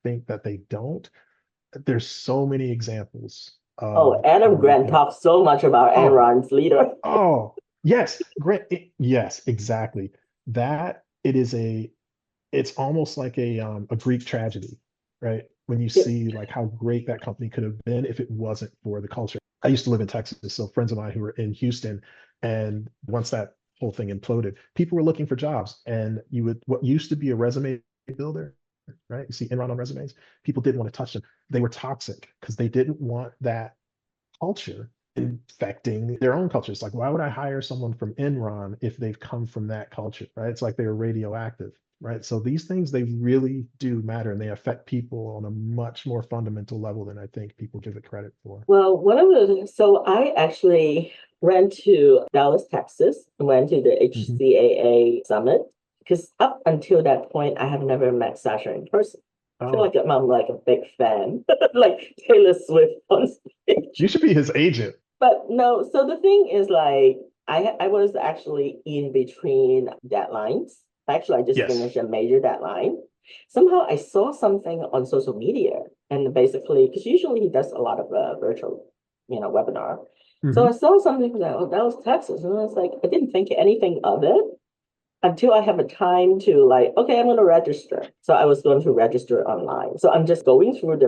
Speaker 4: think that they don't, there's so many examples
Speaker 3: Oh,
Speaker 4: of
Speaker 3: Adam
Speaker 4: where,
Speaker 3: Grant talks so much about
Speaker 4: oh,
Speaker 3: Enron's leader.
Speaker 4: oh, yes, great. Yes, exactly. That it's almost like a Greek tragedy, right? When you see like how great that company could have been if it wasn't for the culture. I used to live in Texas, so friends of mine who were in Houston, and once that whole thing imploded, people were looking for jobs, and what used to be a resume builder, right? You see Enron on resumes, people didn't want to touch them. They were toxic because they didn't want that culture infecting their own culture. It's like, why would I hire someone from Enron if they've come from that culture, right? It's like they're radioactive, right? So these things, they really do matter, and they affect people on a much more fundamental level than I think people give it credit for.
Speaker 3: Well, so I actually went to Dallas, Texas, and went to the
Speaker 4: Mhm.
Speaker 3: HCAA summit, because up until that point, I have never met Sasha in person. I feel
Speaker 4: Oh,
Speaker 3: like I'm like a big fan, like Taylor Swift on
Speaker 4: you
Speaker 3: stage.
Speaker 4: should be his agent.
Speaker 3: But no, so the thing is like I was actually in between deadlines. Actually, I just
Speaker 4: Yes.
Speaker 3: finished a major deadline. Somehow I saw something on social media, and basically, because usually he does a lot of virtual, webinar. So I
Speaker 4: Hmm.
Speaker 3: saw something like, oh, that was Texas, and I was like, I didn't think anything of it until I have a time to like, okay, I'm going to register. So I was going to register online. So I'm just going through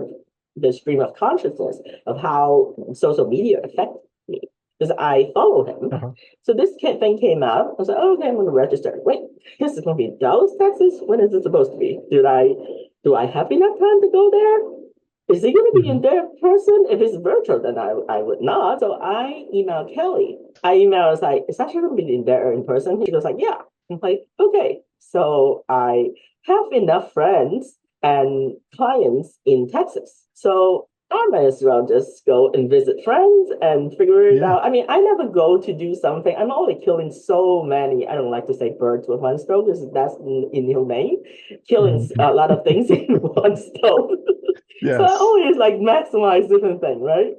Speaker 3: the stream of consciousness of how social media affected me because I follow him.
Speaker 4: Uh-huh.
Speaker 3: So this thing came out. I was like, oh, okay, I'm going to register. Wait, this is going to be in Dallas, Texas. When is it supposed to be? Do I have enough time to go there? Is he going to be in
Speaker 4: Hmm.
Speaker 3: there in person? If it's virtual, then I would not. So I emailed Kelly. I emailed, I was like, is actually going to be in there in person? She goes like, yeah. I'm like, okay. So I have enough friends and clients in Texas. So I might as well just go and visit friends and figure it
Speaker 4: Yeah.
Speaker 3: out. I mean, I never go to do something. I'm only killing so many. I don't like to say birds with one stone because that's inhumane. Killing
Speaker 4: Mhm.
Speaker 3: a lot of things in one stone. So I
Speaker 4: Yes.
Speaker 3: always like maximize different things, right?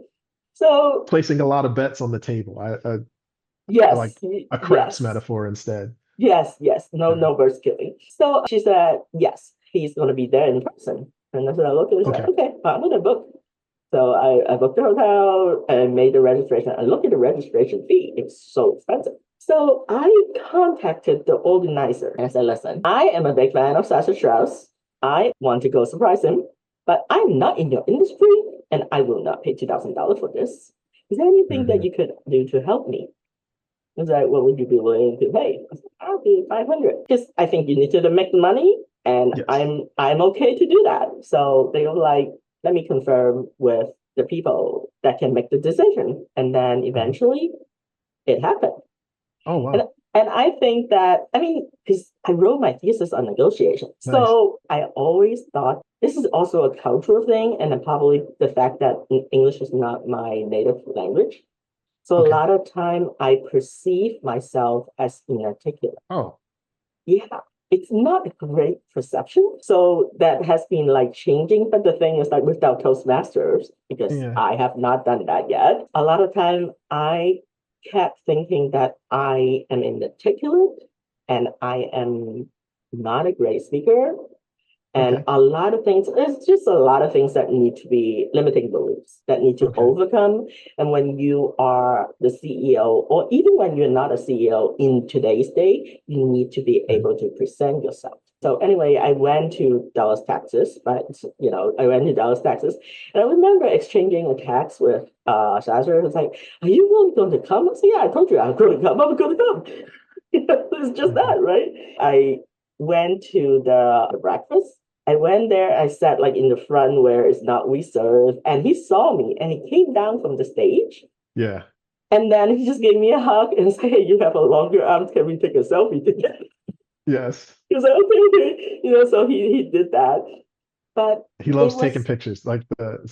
Speaker 3: So
Speaker 4: Placing a lot of bets on the table. I like
Speaker 3: yes,
Speaker 4: a craps
Speaker 3: yes.
Speaker 4: metaphor instead.
Speaker 3: Yes, yes. No,
Speaker 4: Yeah.
Speaker 3: no birds killing. So she said, yes, he's going to be there in person. And I said, look, and I said,
Speaker 4: Okay.
Speaker 3: okay, well, I'm going to book. So I booked the hotel and made the registration. And look at the registration fee. It's so expensive. So I contacted the organizer and I said, listen, I am a big fan of Sasha Strauss. I want to go surprise him, but I'm not in your industry and I will not pay $2,000 for this. Is there anything that
Speaker 4: Hmm.
Speaker 3: you could do to help me? I was like, what would you be willing to pay? I said, I'll do 500 because I think you need to make the money and
Speaker 4: Yes.
Speaker 3: I'm okay to do that. So they were like, let me confirm with the people that can make the decision. And then
Speaker 4: Uh-huh.
Speaker 3: eventually it happened.
Speaker 4: Oh,
Speaker 3: And
Speaker 4: wow.
Speaker 3: and I think that, I mean, because I wrote my thesis on negotiation.
Speaker 4: Nice.
Speaker 3: So I always thought this is also a cultural thing, and then probably the fact that English is not my native language. So a
Speaker 4: Okay.
Speaker 3: lot of time I perceive myself as inarticulate.
Speaker 4: Oh,
Speaker 3: Yeah, it's not a great perception. So that has been like changing. But the thing is like without Toastmasters, because
Speaker 4: yeah.
Speaker 3: I have not done that yet, a lot of time I kept thinking that I am inarticulate and I am not a great speaker. And
Speaker 4: Okay.
Speaker 3: a lot of things, it's just a lot of things that need to be limiting beliefs that need to
Speaker 4: Okay.
Speaker 3: overcome. And when you are the CEO, or even when you're not a CEO in today's day, you need to be
Speaker 4: Mhm.
Speaker 3: able to present yourself. So anyway, I went to Dallas, Texas, but I went to Dallas, Texas, and I remember exchanging a text with Sasha. It was like, "Are you really going to come?" I said, "Yeah, I told you I'm going to come. I'm going to come." It's just
Speaker 4: Mhm.
Speaker 3: that, right? I went to the breakfast. I went there, I sat like in the front where it's not reserved, and he saw me and he came down from the stage.
Speaker 4: Yeah.
Speaker 3: And then he just gave me a hug and said, "Hey, you have a longer arm. Can we take a selfie together?"
Speaker 4: Yes.
Speaker 3: He was like, okay, okay. So he did that. But
Speaker 4: He
Speaker 3: it
Speaker 4: loves taking
Speaker 3: was,
Speaker 4: pictures, like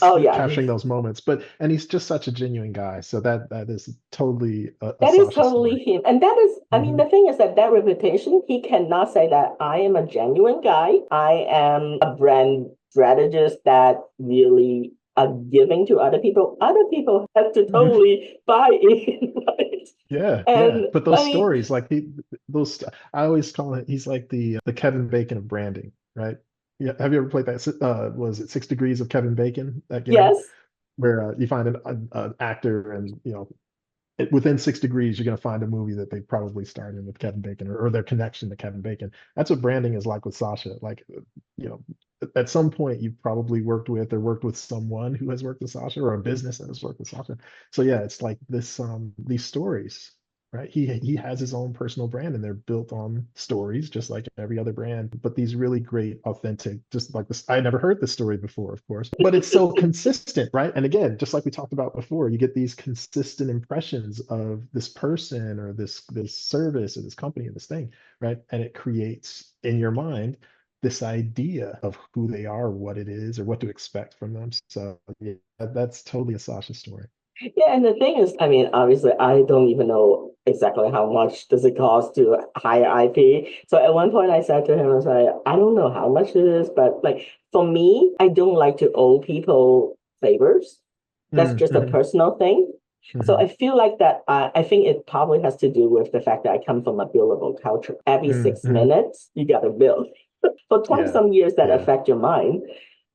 Speaker 3: oh yeah,
Speaker 4: capturing those moments. And he's just such a genuine guy. So that is totally a
Speaker 3: that is
Speaker 4: Sasha
Speaker 3: totally
Speaker 4: story.
Speaker 3: him. And that is, I mean,
Speaker 4: Hmm.
Speaker 3: the thing is that reputation, he cannot say that I am a genuine guy. I am a brand strategist that really are giving to other people. Other people have to totally buy in, right?
Speaker 4: Yeah, yeah.
Speaker 3: And
Speaker 4: But those
Speaker 3: I mean,
Speaker 4: stories, like those, I always call it. He's like the Kevin Bacon of branding, right? Yeah. Have you ever played that? Was it 6 Degrees of Kevin Bacon? That game
Speaker 3: yes,
Speaker 4: where you find an actor, and within 6 degrees, you're going to find a movie that they probably starred in with Kevin Bacon, or their connection to Kevin Bacon. That's what branding is like with Sasha. Like, you know, at some point you've probably worked with someone who has worked with Sasha, or a business that has worked with Sasha. So yeah, it's like these stories, right? He has his own personal brand, and they're built on stories, just like every other brand. But these really great, authentic, just like this. I never heard this story before, of course, but it's so consistent, right? And again, just like we talked about before, you get these consistent impressions of this person, or this service, or this company, or this thing, right? And it creates in your mind this idea of who they are, what it is, or what to expect from them. So yeah, that's totally a Sasha story.
Speaker 3: Yeah, and the thing is, I mean, obviously, I don't even know exactly how much does it cost to hire IP. So at one point, I said to him, I was like, I don't know how much it is, but like for me, I don't like to owe people favors. That's just a
Speaker 4: Mm-hmm,
Speaker 3: personal thing. So I feel like that. I think it probably has to do with the fact that I come from a billable culture. Every six
Speaker 4: mm-hmm.
Speaker 3: minutes, you got to bill. For 20
Speaker 4: Yeah,
Speaker 3: some years, that
Speaker 4: yeah,
Speaker 3: affect your mind.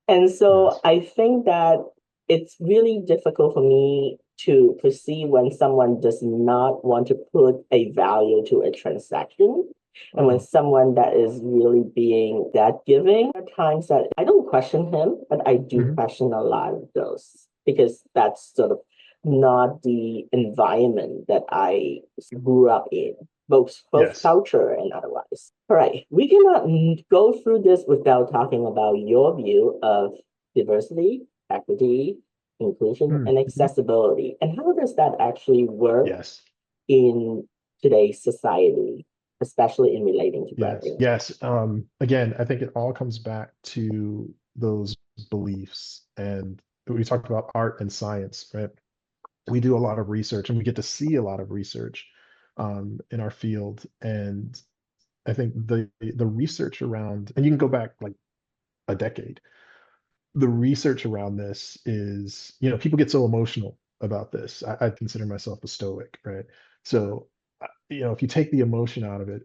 Speaker 3: And so
Speaker 4: yes.
Speaker 3: I think that it's really difficult for me to perceive when someone does not want to put a value to a transaction. And when
Speaker 4: Oh,
Speaker 3: someone that is really being that giving, there are times that I don't question him, but I do
Speaker 4: hmm.
Speaker 3: question a lot of those because that's sort of not the environment that I grew up in, both
Speaker 4: Yes.
Speaker 3: culture and otherwise. All right, we cannot go through this without talking about your view of diversity, equity, inclusion, and
Speaker 4: Mm-hmm.
Speaker 3: accessibility. And how does that actually work
Speaker 4: Yes.
Speaker 3: in today's society, especially in relating to
Speaker 4: Yes.
Speaker 3: revenue?
Speaker 4: Yes. Again, I think it all comes back to those beliefs. And we talked about art and science, right? We do a lot of research and we get to see a lot of research in our field. And I think the research around, and you can go back like a decade, the research around this is, people get so emotional about this. I consider myself a stoic, right? So, if you take the emotion out of it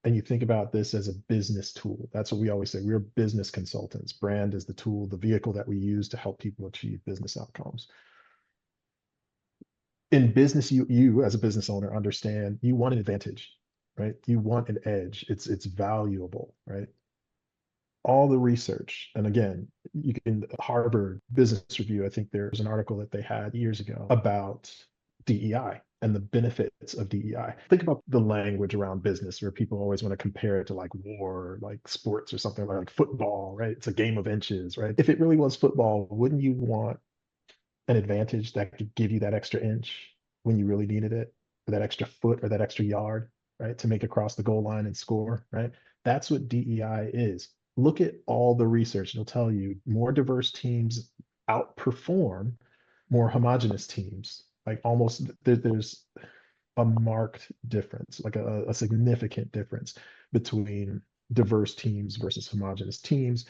Speaker 4: and you think about this as a business tool, that's what we always say. We're business consultants. Brand is the tool, the vehicle that we use to help people achieve business outcomes. In business, you as a business owner understand you want an advantage, right? You want an edge. It's valuable, right? All the research, and again, you can Harvard Business Review, I think there's an article that they had years ago about DEI and the benefits of DEI. Think about the language around business where people always want to compare it to like war, like sports or something like football, right? It's a game of inches, right? If it really was football, wouldn't you want an advantage that could give you that extra inch when you really needed it, or that extra foot or that extra yard, right, to make across the goal line and score, right? That's what DEI is. Look at all the research. It'll tell you more diverse teams outperform more homogenous teams. Like almost there's a marked difference, like a significant difference between diverse teams versus homogenous teams.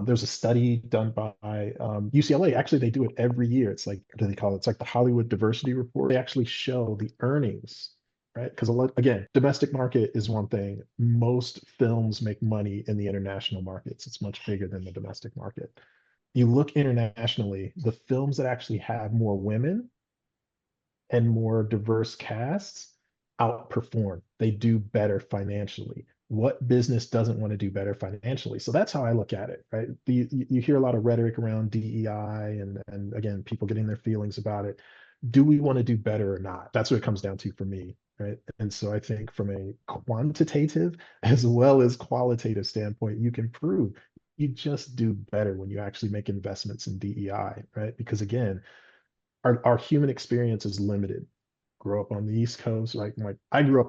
Speaker 4: There's a study done by UCLA. Actually, they do it every year. It's like, what do they call it? It's like the Hollywood Diversity Report. They actually show the earnings, right? Because again, domestic market is one thing. Most films make money in the international markets. It's much bigger than the domestic market. You look internationally, the films that actually have more women and more diverse casts outperform. They do better financially. What business doesn't want to do better financially? So that's how I look at it, right? You hear a lot of rhetoric around DEI and again, people getting their feelings about it. Do we want to do better or not? That's what it comes down to for me, right? And so I think from a quantitative as well as qualitative standpoint, you can prove you just do better when you actually make investments in DEI, right? Because again, our human experience is limited. Grow up on the East Coast, like I grew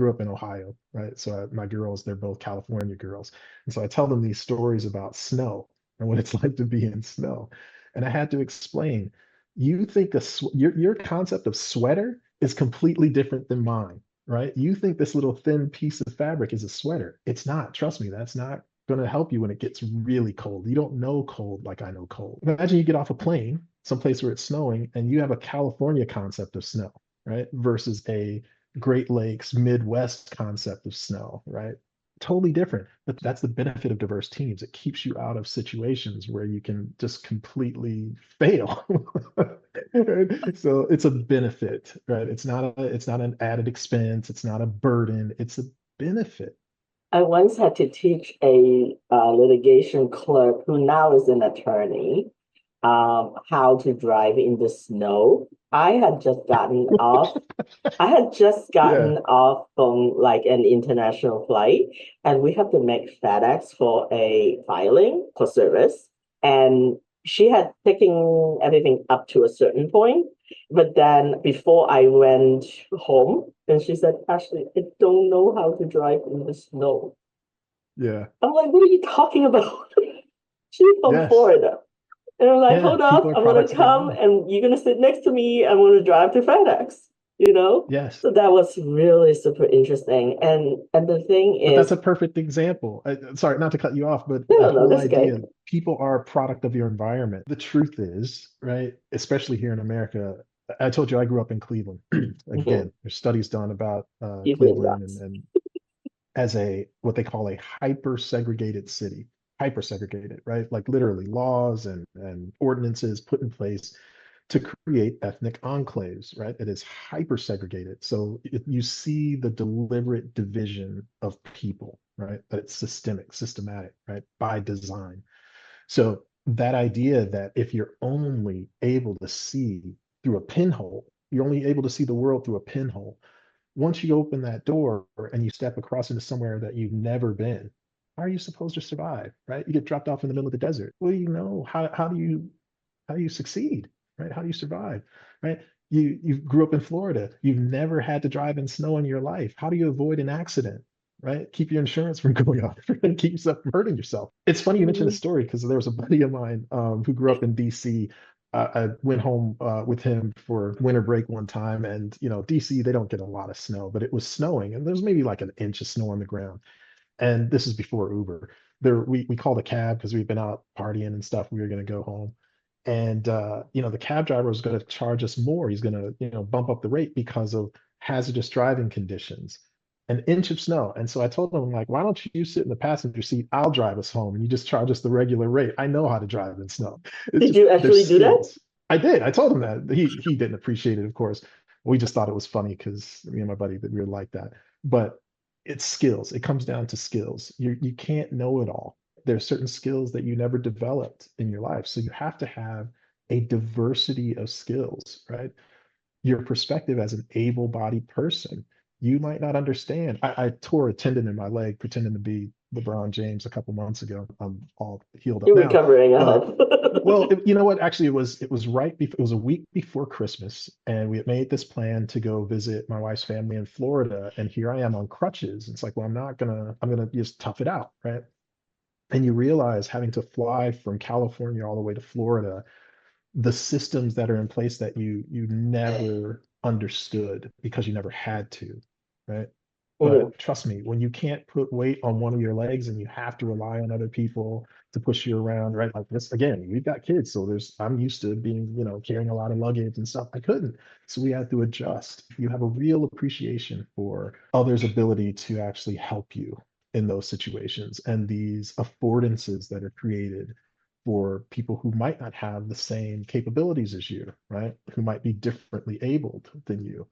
Speaker 4: up in Ohio, right? So my girls, they're both California girls, and so I tell them these stories about snow and what it's like to be in snow, and I had to explain. You think your concept of sweater is completely different than mine, right? You think this little thin piece of fabric is a sweater. It's not. Trust me, that's not going to help you when it gets really cold. You don't know cold like I know cold. Imagine you get off a plane, someplace where it's snowing, and you have a California concept of snow, right? Versus a Great Lakes Midwest concept of snow, right? Totally different. But that's the benefit of diverse teams. It keeps you out of situations where you can just completely fail. So it's a benefit, right? It's not an added expense. It's not a burden. It's a benefit.
Speaker 3: I once had to teach a litigation clerk who now is an attorney how to drive in the snow. I had just
Speaker 4: Yeah.
Speaker 3: gotten off from like an international flight, and we have to make FedEx for a filing for service. And she had taken everything up to a certain point, but then before I went home, and she said, "Ashley, I don't know how to drive in the snow."
Speaker 4: Yeah.
Speaker 3: I'm like, "What are you talking about?" She's from
Speaker 4: Yes.
Speaker 3: Florida. And I'm like,
Speaker 4: Yeah,
Speaker 3: hold
Speaker 4: people
Speaker 3: up,
Speaker 4: are
Speaker 3: I'm gonna
Speaker 4: products of their
Speaker 3: come
Speaker 4: environment.
Speaker 3: and you're gonna sit next to me. I'm gonna drive to FedEx.
Speaker 4: Yes.
Speaker 3: So that was really super interesting. And the thing
Speaker 4: But that's
Speaker 3: is,
Speaker 4: a perfect example. Sorry, not to cut you off, but
Speaker 3: no, no,
Speaker 4: that
Speaker 3: no,
Speaker 4: whole
Speaker 3: that's okay.
Speaker 4: idea, people are a product of your environment. The truth is, right, especially here in America, I told you I grew up in Cleveland.
Speaker 3: Mhm.
Speaker 4: Again, there's studies done about
Speaker 3: Cleveland
Speaker 4: Cleveland
Speaker 3: rocks.
Speaker 4: and as a what they call a hyper segregated city. Hyper segregated, right? Like literally laws and ordinances put in place to create ethnic enclaves, right? It is hyper segregated. So you see the deliberate division of people, right? That it's systemic, systematic, right? By design. So that idea that if you're only able to see through a pinhole, you're only able to see the world through a pinhole. Once you open that door and you step across into somewhere that you've never been, how are you supposed to survive, right? You get dropped off in the middle of the desert. Well, you know, how do you succeed, right? How do you survive, right? You grew up in Florida. You've never had to drive in snow in your life. How do you avoid an accident, right? Keep your insurance from going off and keep yourself from hurting yourself. It's funny you mentioned the
Speaker 3: Mhm.
Speaker 4: story because there was a buddy of mine who grew up in DC. I went home with him for winter break one time, and DC they don't get a lot of snow, but it was snowing, and there was maybe like an inch of snow on the ground. And this is before Uber. We called a cab because we've been out partying and stuff. We were going to go home, and the cab driver was going to charge us more. He's going to bump up the rate because of hazardous driving conditions. An inch of snow. And so I told him, like, why don't you sit in the passenger seat? I'll drive us home and you just charge us the regular rate. I know how to drive in snow. It's
Speaker 3: Did
Speaker 4: just
Speaker 3: you
Speaker 4: there's
Speaker 3: actually do that?
Speaker 4: skills. I did. I told him that. He didn't appreciate it, of course. We just thought it was funny because me and my buddy that we were like that. But it's skills. It comes down to skills. You can't know it all. There's certain skills that you never developed in your life. So you have to have a diversity of skills, right? Your perspective as an able-bodied person. You might not understand. I tore a tendon in my leg pretending to be LeBron James a couple months ago. I'm all healed up
Speaker 3: You're
Speaker 4: now.
Speaker 3: recovering, I
Speaker 4: Uh,
Speaker 3: hope.
Speaker 4: well, you know what? Actually, it was right before, it was a week before Christmas, and we had made this plan to go visit my wife's family in Florida. And here I am on crutches. It's like, well, I'm gonna just tough it out, right? And you realize having to fly from California all the way to Florida, the systems that are in place that you never understood because you never had to, right?
Speaker 3: Mhm.
Speaker 4: But trust me, when you can't put weight on one of your legs and you have to rely on other people to push you around, right? Like this again, we've got kids, so I'm used to being, carrying a lot of luggage and stuff. I couldn't. So we had to adjust. You have a real appreciation for others' ability to actually help you in those situations and these affordances that are created for people who might not have the same capabilities as you, right? Who might be differently abled than you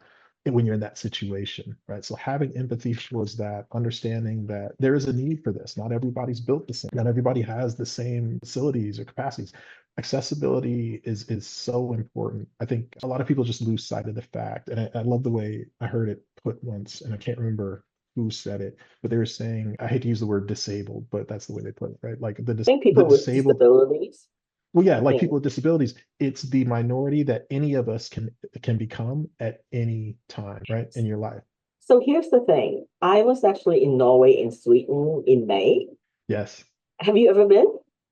Speaker 4: when you're in that situation, right? So having empathy towards that, understanding that there is a need for this. Not everybody's built the same. Not everybody has the same facilities or capacities. Accessibility is so important. I think a lot of people just lose sight of the fact, and I love the way I heard it put once, and I can't remember who said it, but they were saying, I hate to use the word disabled, but that's the way they put it, right? Like
Speaker 3: I think
Speaker 4: the
Speaker 3: people with
Speaker 4: disabled,
Speaker 3: disabilities.
Speaker 4: well, yeah,
Speaker 3: I
Speaker 4: like
Speaker 3: think.
Speaker 4: people with disabilities, it's the minority that any of us can become at any time, right? In your life.
Speaker 3: So here's the thing. I was actually in Norway and Sweden in May.
Speaker 4: Yes.
Speaker 3: Have you ever been?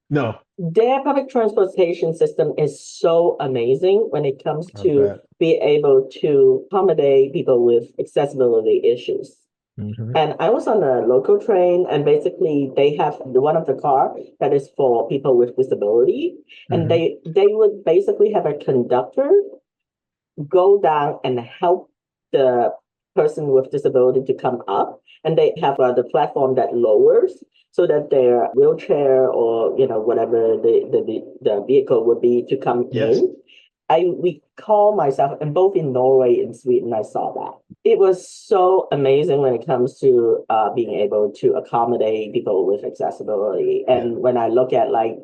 Speaker 4: No,
Speaker 3: Their public transportation system is so amazing when it comes
Speaker 4: I
Speaker 3: to
Speaker 4: bet.
Speaker 3: be able to accommodate people with accessibility issues.
Speaker 4: Hmm.
Speaker 3: And I was on a local train, and basically they have one of the car that is for people with disability, and
Speaker 4: Hmm.
Speaker 3: they would basically have a conductor go down and help the person with disability to come up, and they have the platform that lowers so that their wheelchair or whatever the vehicle would be to come
Speaker 4: Yes.
Speaker 3: in. I recall myself, and both in Norway and Sweden, I saw that. It was so amazing when it comes to being able to accommodate people with accessibility.
Speaker 4: Yeah.
Speaker 3: And when I look at, like,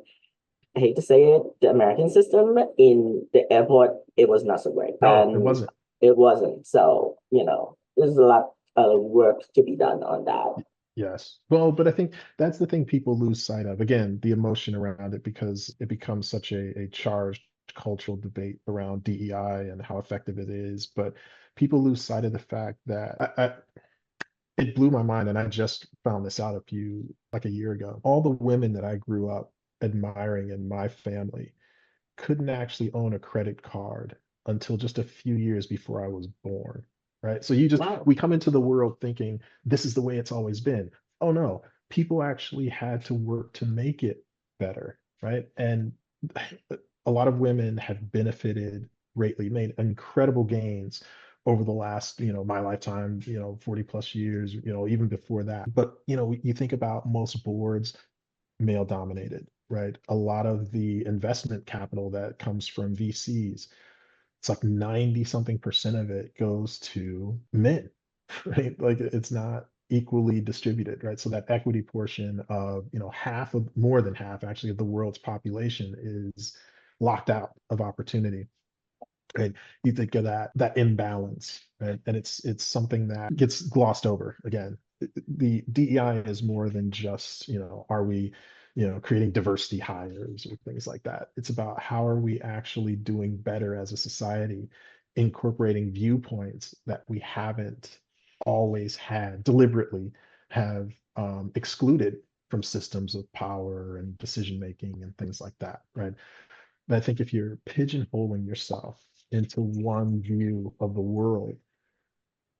Speaker 3: I hate to say it, the American system in the airport, it was not so great.
Speaker 4: No, it
Speaker 3: And
Speaker 4: wasn't.
Speaker 3: it wasn't. So, there's a lot of work to be done on that.
Speaker 4: Yes. Well, but I think that's the thing people lose sight of. Again, the emotion around it because it becomes such a charged cultural debate around DEI and how effective it is. But people lose sight of the fact that it blew my mind. And I just found this out like a year ago. All the women that I grew up admiring in my family, couldn't actually own a credit card until just a few years before I was born, right? So you just,
Speaker 3: Wow.
Speaker 4: we come into the world thinking this is the way it's always been. Oh no, people actually had to work to make it better, right? And a lot of women have benefited greatly, made incredible gains over the last, my lifetime, 40 plus years, even before that. But, you think about most boards, male dominated, right? A lot of the investment capital that comes from VCs, it's like 90 something percent of it goes to men, right? Like it's not equally distributed, right? So that equity portion of, half of, more than half actually of the world's population is locked out of opportunity. Right. You think of that imbalance, right? And it's something that gets glossed over again. The DEI is more than just, are we, creating diversity hires or things like that. It's about how are we actually doing better as a society, incorporating viewpoints that we haven't always had, deliberately have excluded from systems of power and decision making and things like that, right? But I think if you're pigeonholing yourself into one view of the world,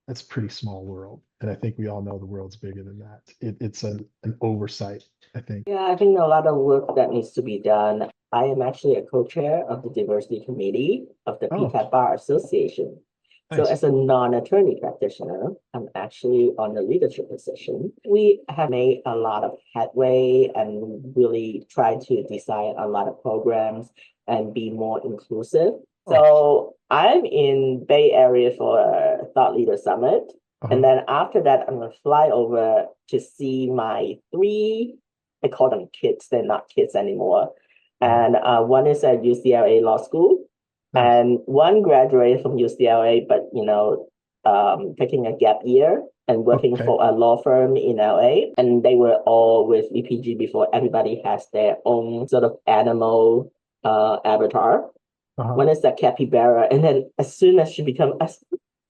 Speaker 4: that's a pretty small world. And I think we all know the world's bigger than that. It's an oversight, I think.
Speaker 3: Yeah, I think a lot of work that needs to be done. I am actually a co-chair of the diversity committee of the
Speaker 4: Oh,
Speaker 3: PCAT Bar Association. So
Speaker 4: nice.
Speaker 3: as a non-attorney practitioner, I'm actually on the leadership position. We have made a lot of headway and really tried to design a lot of programs and be more inclusive.
Speaker 4: Oh,
Speaker 3: So I'm in Bay Area for a Thought Leader Summit. And
Speaker 4: uh-huh.
Speaker 3: then after that, I'm going to fly over to see my three, I call them kids, they're not kids anymore. And one is at UCLA Law School.
Speaker 4: Nice.
Speaker 3: And one graduated from UCLA, but taking a gap year and working
Speaker 4: Okay.
Speaker 3: for a law firm in LA. And they were all with EPG before everybody has their own sort of animal avatar.
Speaker 4: Uh-huh.
Speaker 3: One is a capybara, and then as soon as she becomes,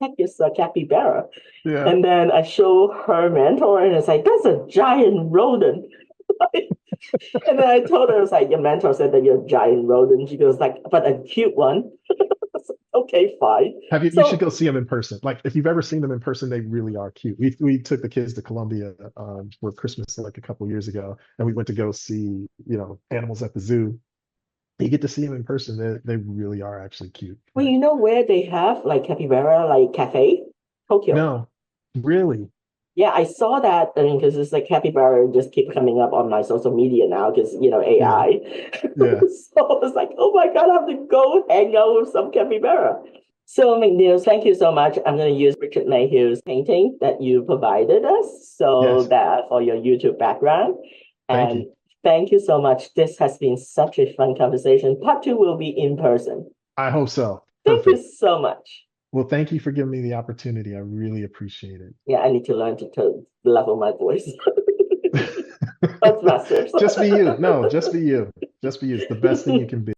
Speaker 3: heck is a capybara?
Speaker 4: Yeah.
Speaker 3: And then I show her mentor, and it's like, that's a giant rodent. And then I told her, it's like, your mentor said that you're a giant rodent. She goes like, but a cute one. Okay, fine.
Speaker 4: You should go see them in person. Like if you've ever seen them in person, they really are cute. We took the kids to Columbia for Christmas like a couple years ago, and we went to go see, animals at the zoo. You get to see them in person. They really are actually cute.
Speaker 3: Well,
Speaker 4: Right?
Speaker 3: you know where they have like capybara, like cafe? Tokyo.
Speaker 4: No, really.
Speaker 3: Yeah, I saw that. I mean, because it's like capybara just keep coming up on my social media now because,
Speaker 4: Yeah.
Speaker 3: AI.
Speaker 4: Yeah.
Speaker 3: So I was like, oh my God, I have to go hang out with some capybara. So McNeal, thank you so much. I'm going to use Richard Mayhew's painting that you provided us so
Speaker 4: Yes.
Speaker 3: that for your YouTube background.
Speaker 4: Thank
Speaker 3: And
Speaker 4: you.
Speaker 3: thank you so much. This has been such a fun conversation. Part two will be in person.
Speaker 4: I hope so.
Speaker 3: Thank you
Speaker 4: Perfect.
Speaker 3: so much.
Speaker 4: Well, thank you for giving me the opportunity. I really appreciate
Speaker 3: Yeah, I need to learn to level my voice.
Speaker 4: it.
Speaker 3: That's massive.
Speaker 4: Just be you. No, just be you. Just be you. It's the best thing you can be.